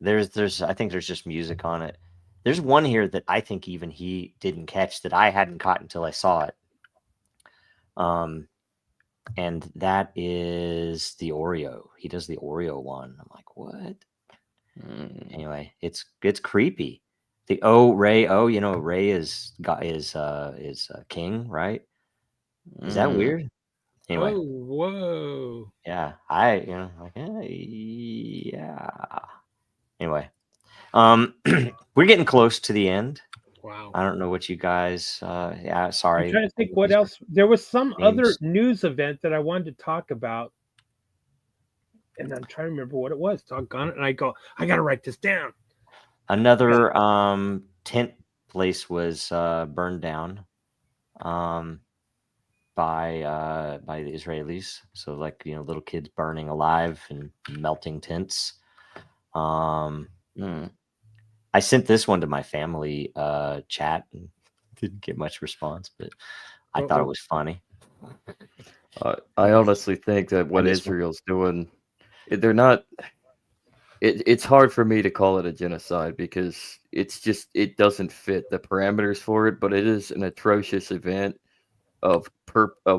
think there's just music on it. There's one here that I think even he didn't catch that I hadn't caught until I saw it. And that is the Oreo. He does the Oreo one. I'm like, what? Anyway, it's creepy. The Ray, Ray is king, right? Is that weird? Anyway. Whoa. Yeah, yeah. Anyway, we're getting close to the end. Wow. I don't know what you guys. Sorry. I'm trying to think what else. There was some other news event that I wanted to talk about, and I'm trying to remember what it was. Doggone it! And I go, I got to write this down. Another tent place was burned down by the Israelis. So little kids burning alive and melting tents. I sent this one to my family chat and didn't get much response, but I thought it was funny. I honestly think that what Israel's doing, they're not. It's hard for me to call it a genocide because it doesn't fit the parameters for it, but it is an atrocious event of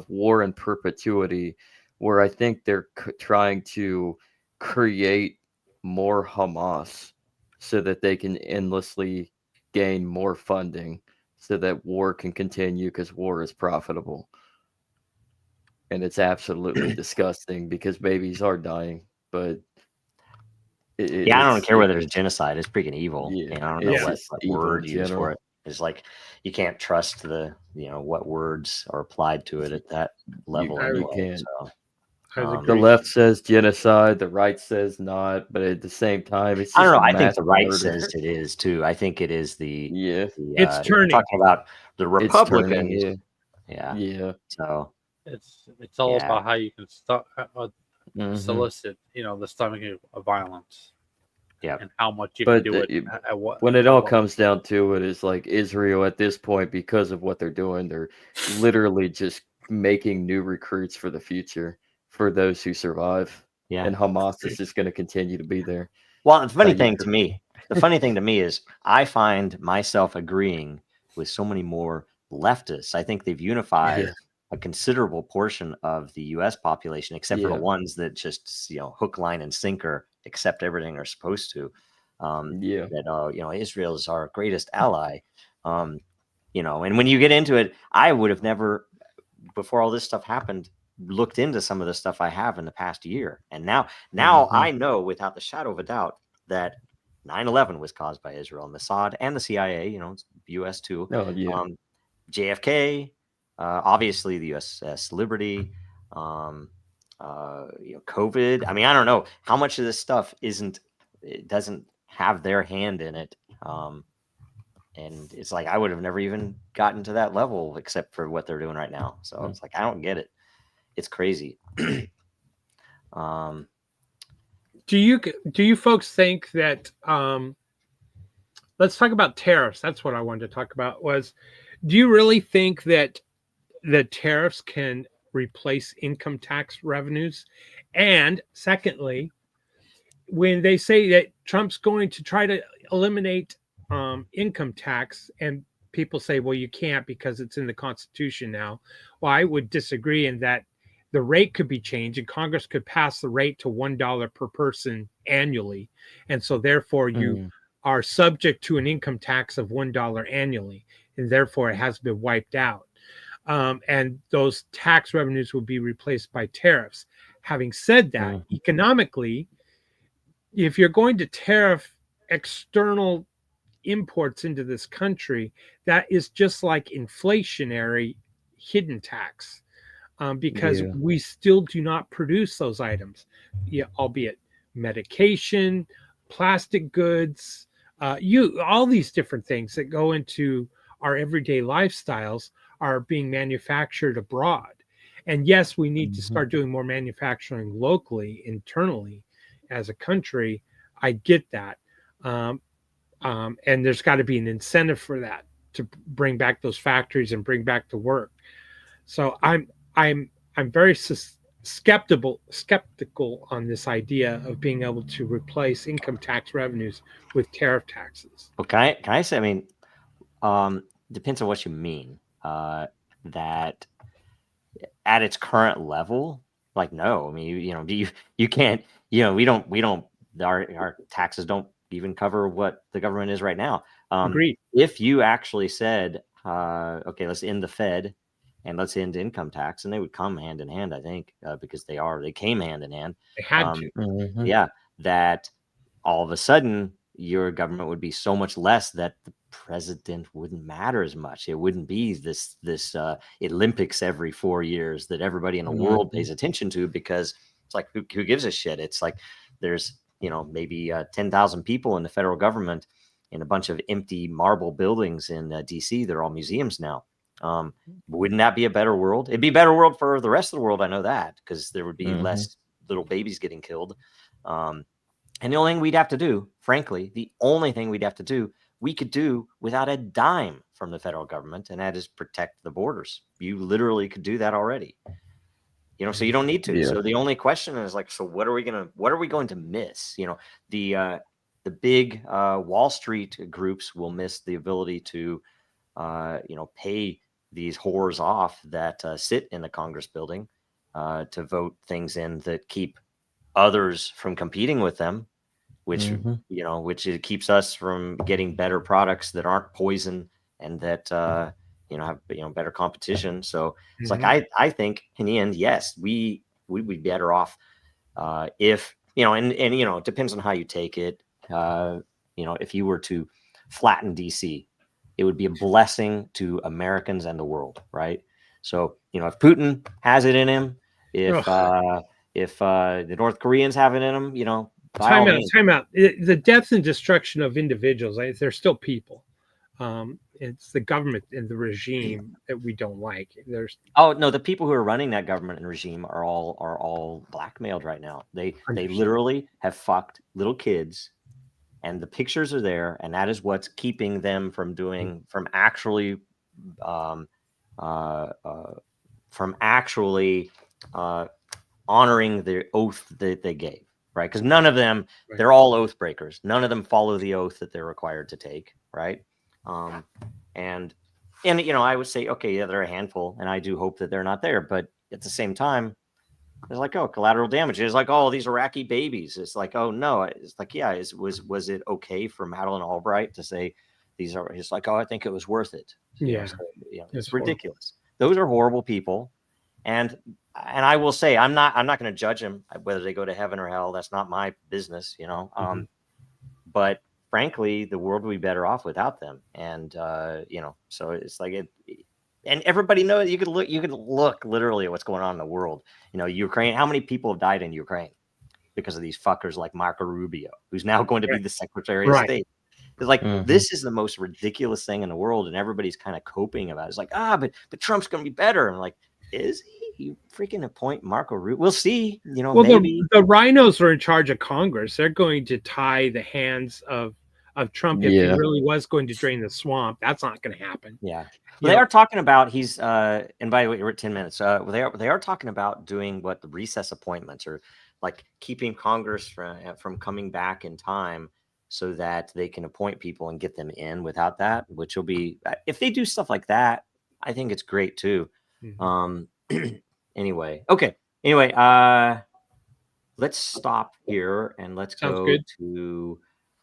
war and perpetuity, where I think they're trying to create more Hamas so that they can endlessly gain more funding so that war can continue because war is profitable. And it's absolutely disgusting because babies are dying, but I don't care whether it's genocide. It's freaking evil. Yeah, I don't know what word you use for it. It's like you can't trust the what words are applied to it at that level. You can't. The left says genocide, the right says not, but at the same time, it's just I don't know. I think the right says it is too. I think it is it's turning. Talking about the Republicans. Yeah. So it's all about how you can solicit, the stomaching of violence. Yeah. and how much you But can do it. At what, when it at all what- comes down to it, is like Israel at this point, because of what they're doing, they're literally just making new recruits for the future for those who survive. Yeah. And Hamas is just going to continue to be there. Well, the funny you thing could- to me, the funny thing to me is I find myself agreeing with so many more leftists. I think they've unified Yeah. a considerable portion of the U.S. population, except for the Yeah. ones that just, hook, line, and sinker accept everything they're supposed to. Yeah. That Israel is our greatest ally. And when you get into it, I would have never, before all this stuff happened, looked into some of the stuff I have in the past year. And now I know without the shadow of a doubt that 9/11 was caused by Israel, Mossad and the CIA, it's US too. Oh, yeah. JFK, obviously the USS Liberty, COVID. I mean, I don't know how much of this stuff doesn't have their hand in it. And it's like I would have never even gotten to that level except for what they're doing right now. So it's like I don't get it. It's crazy. Do you folks think that let's talk about tariffs? That's what I wanted to talk about. Do you really think that the tariffs can replace income tax revenues? And secondly, when they say that Trump's going to try to eliminate income tax, and people say, well, you can't because it's in the Constitution now. Well, I would disagree in that the rate could be changed and Congress could pass the rate to $1 per person annually. And so therefore you are subject to an income tax of $1 annually. And therefore it has been wiped out. And those tax revenues will be replaced by tariffs. Having said that, economically, if you're going to tariff external imports into this country, that is just like inflationary hidden tax, because we still do not produce those items, albeit medication, plastic goods, all these different things that go into our everyday lifestyles are being manufactured abroad. And yes, we need to start doing more manufacturing locally, internally, as a country. I get that. And there's got to be an incentive for that to bring back those factories and bring back the work. So I'm very skeptical on this idea of being able to replace income tax revenues with tariff taxes. Okay, can I say? I mean, depends on what you mean. That at its current level, like no, I mean, you can't. We don't. Our taxes don't even cover what the government is right now. Agreed. If you actually said, okay, let's end the Fed and let's end income tax, and they would come hand in hand, I think, because they came hand in hand. They had to. Yeah, that all of a sudden your government would be so much less that the president wouldn't matter as much. It wouldn't be this Olympics every 4 years that everybody in the world pays attention to, because it's like, who gives a shit? It's like there's maybe 10,000 people in the federal government in a bunch of empty marble buildings in DC. They're all museums now. Wouldn't that be a better world? It'd be a better world for the rest of the world. I know that, because there would be less little babies getting killed. And the only thing we'd have to do, frankly, we could do without a dime from the federal government, and that is protect the borders. You literally could do that already. So you don't need to. So the only question is like, so what are we going to miss? The big Wall Street groups will miss the ability to, pay these whores off that sit in the Congress building to vote things in that keep others from competing with them, which which it keeps us from getting better products that aren't poison and that have better competition. So it's like I think in the end, yes, we'd be better off if and it depends on how you take it. If you were to flatten DC, it would be a blessing to Americans and the world, right? So if Putin has it in him, if the North Koreans have it in them, time out. The death and destruction of individuals, they're still people. It's the government and the regime that we don't like. The people who are running that government and regime are all blackmailed right now. They literally have fucked little kids and the pictures are there, and that is what's keeping them from actually honoring the oath that they gave, right? Because none of them, they're all oath breakers. None of them follow the oath that they're required to take, right? And I would say, okay, yeah, they're a handful, and I do hope that they're not there. But at the same time, it's like, oh, collateral damage. It's like, oh, these Iraqi babies. It's like, oh no. It's like, yeah, was it okay for Madeleine Albright to say these are? It's like, oh, I think it was worth it. Yeah, it's ridiculous. Those are horrible people, and I will say, I'm not going to judge them whether they go to heaven or hell. That's not my business, But frankly, the world would be better off without them. And so it's like it. And everybody knows you could look literally at what's going on in the world. Ukraine, how many people have died in Ukraine because of these fuckers like Marco Rubio, who's now going to be the Secretary of State. It's like, this is the most ridiculous thing in the world. And everybody's kind of coping about it. It's like, but Trump's going to be better. I'm like, is he? You freaking appoint Marco Rubio. We'll see. Maybe. The rhinos are in charge of Congress. They're going to tie the hands of Trump if he really was going to drain the swamp. That's not going to happen. Yeah. Well, they are talking about and by the way, we're at 10 minutes. They are talking about doing what the recess appointments are, like keeping Congress from coming back in time so that they can appoint people and get them in without that, which will be, if they do stuff like that, I think it's great too. Anyway, let's stop here and let's go to,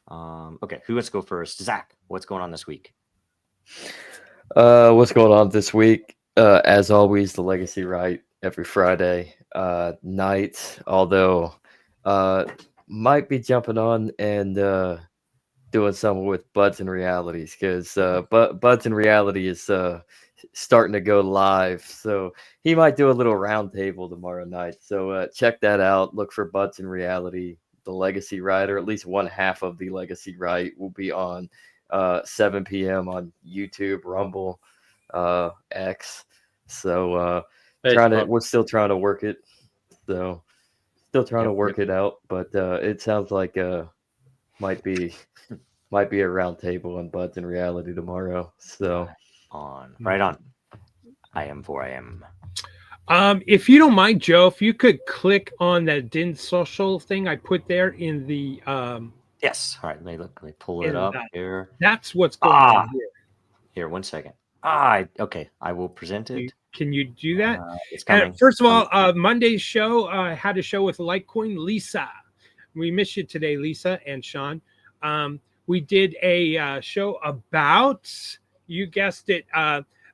who wants to go first? Zach, what's going on this week? What's going on this week? As always, the Legacy Right every Friday night. Although, might be jumping on and doing something with Buds and Realities because Buds and Reality is starting to go live. So he might do a little roundtable tomorrow night. So check that out. Look for Buds and Reality, the Legacy Right, or at least one half of the Legacy Right will be on 7 p.m. on YouTube, Rumble, X. So we're still trying to work it. So still trying to work it out, but it sounds like might be a round table on Buds and Reality tomorrow. So right on. I am. If you don't mind, Joe, if you could click on that DIN social thing I put there in the yes. All right. Let me pull it up here. That's what's going on here. Here, 1 second. Okay. I will present it. Can you do that? It's coming. First of all, Monday's show had a show with Litecoin Lisa. We miss you today, Lisa and Sean. We did a show about, you guessed it,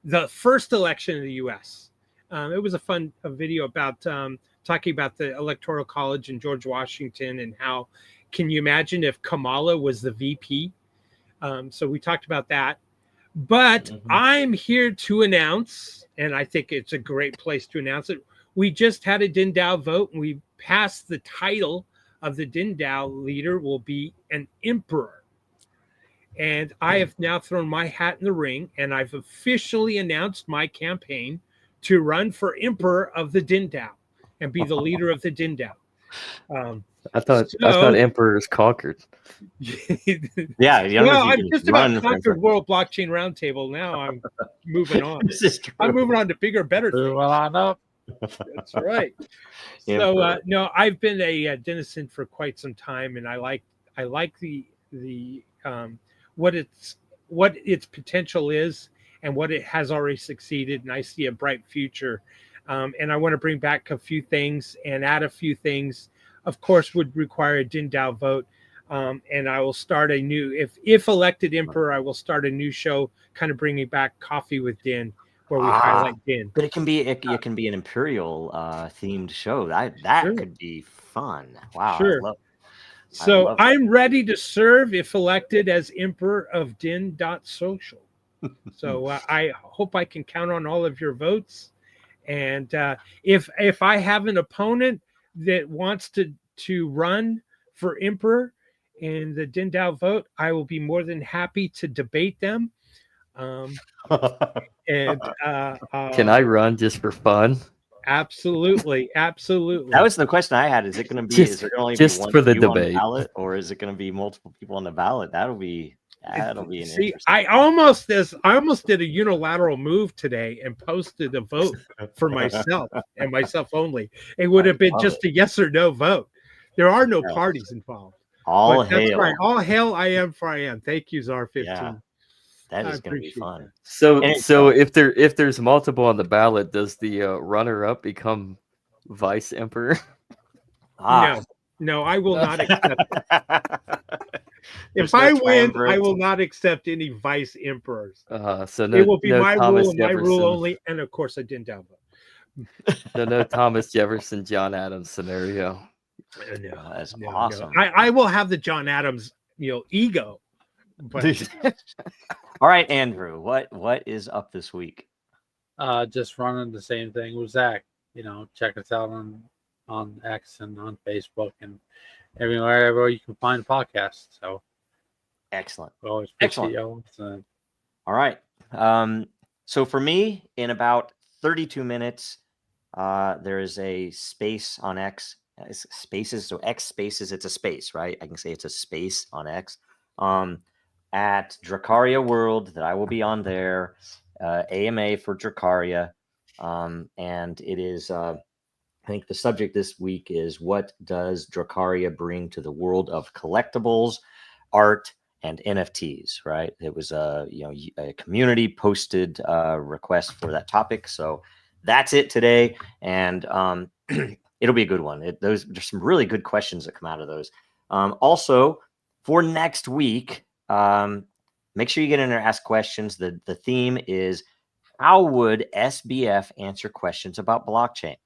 the first election in the U.S. It was a fun video about talking about the Electoral College and George Washington and how, can you imagine if Kamala was the VP? So we talked about that. But I'm here to announce, and I think it's a great place to announce it. We just had a DINDAO vote, and we passed the title of the DINDAO leader will be an emperor. And I have now thrown my hat in the ring, and I've officially announced my campaign to run for emperor of the DINDAO and be the leader of the DINDAO. I thought emperors conquered. Yeah. Well, I'm just about conquered World Blockchain Roundtable. Now I'm moving on. This is true. I'm moving on to bigger, better things. Well, I know. That's right. So no, I've been a denizen for quite some time, and I like the what its potential is and what it has already succeeded, and I see a bright future. And I want to bring back a few things and add a few things. Of course, would require a DINDAO vote, and I will start a new. If elected emperor, I will start a new show, kind of bringing back Coffee with Din, where we highlight Din. But it can be an imperial themed show. That could be fun. Wow. Sure. So I'm ready to serve if elected as emperor of Din.social. So I hope I can count on all of your votes. And if I have an opponent that wants to run for emperor in the DINDAO vote, I will be more than happy to debate them. Can I run just for fun? Absolutely. That was the question I had. Is it going to be? Just- is there going to only just be one for the you on the debate. ballot, or is it going to be multiple people on the ballot? That'll be an See, interesting. I almost did a unilateral move today and posted a vote for myself and myself only. It would have been just a yes or no vote. There are no parties involved. All But that's hail. right. All hail I am for I am. Thank you, Czar 15. Yeah, that I is going to be appreciate fun. that. So And so if there's multiple on the ballot, does the runner-up become vice emperor? No, I will not accept it. There's If I no win, I triumvirate. will not accept any vice emperors. So no, It will be no my Thomas rule and my rule Jefferson. only. And of course, I didn't downvote. No Thomas Jefferson, John Adams scenario. Oh, that's awesome. I will have the John Adams, ego. But All right, Andrew, what is up this week? Just running the same thing with Zach. Check us out on X and on Facebook and everywhere you can find a podcast. So Excellent. we always Excellent. appreciate you. All right. So for me, in about 32 minutes, there is a space on X. Spaces, so X spaces, it's a space, right? I can say it's a space on X. At Dracaria World that I will be on there, AMA for Dracaria. And it is, I think the subject this week is, what does Dracaria bring to the world of collectibles, art, and NFTs, right? It was a community posted request for that topic. So that's it today. And it'll be a good one. There's some really good questions that come out of those. Also, for next week, make sure you get in there, ask questions. The theme is, how would SBF answer questions about blockchain?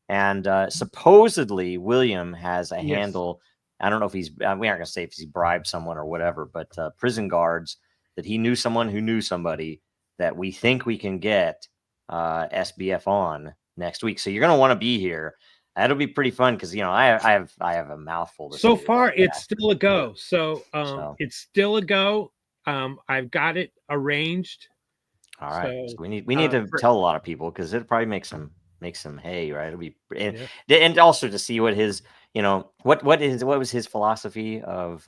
And supposedly William has a handle. I don't know if we aren't going to say if he bribed someone or whatever, but prison guards that he knew someone who knew somebody that we think we can get SBF on next week. So you're going to want to be here. That'll be pretty fun because I have a mouthful. So far, it's still a go. So it's still a go. I've got it arranged. All right. So we need to tell a lot of people because it'll probably make some hay, right? It'll be and also to see what his what was his philosophy of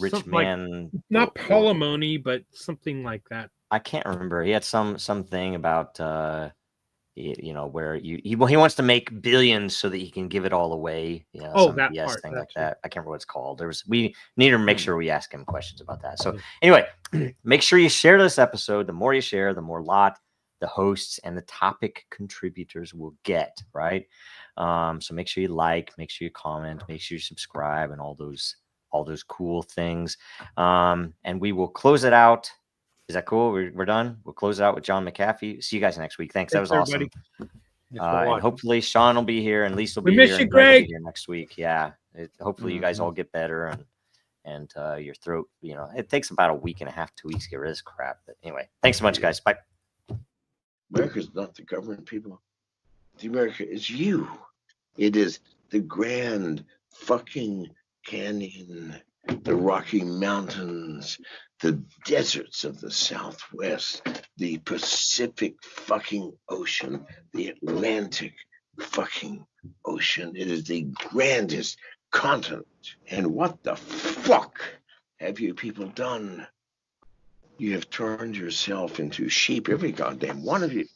rich something man, like, not palimony, but something like that. I can't remember. He had something about where he wants to make billions so that he can give it all away. That BS part, thing like that. I can't remember what it's called. We need to make sure we ask him questions about that. So anyway, make sure you share this episode. The more you share, the more the hosts and the topic contributors will get, right? So make sure you like, make sure you comment, make sure you subscribe, and all those cool things. And we will close it out. Is that cool? We're done. We'll close it out with John McAfee. See you guys next week. Thanks. That was awesome. And hopefully Sean will be here and Lisa will be here. We miss you, Greg. Will be here next week. Yeah. Hopefully you guys all get better and your throat. It takes about a week and a half, 2 weeks to get rid of this crap. But anyway, thanks so much, guys. Bye. America's not the government, people. The America is you. It is the Grand fucking Canyon, the Rocky Mountains, the deserts of the Southwest, the Pacific fucking Ocean, the Atlantic fucking Ocean. It is the grandest continent. And what the fuck have you people done? You have turned yourself into sheep, every goddamn one of you.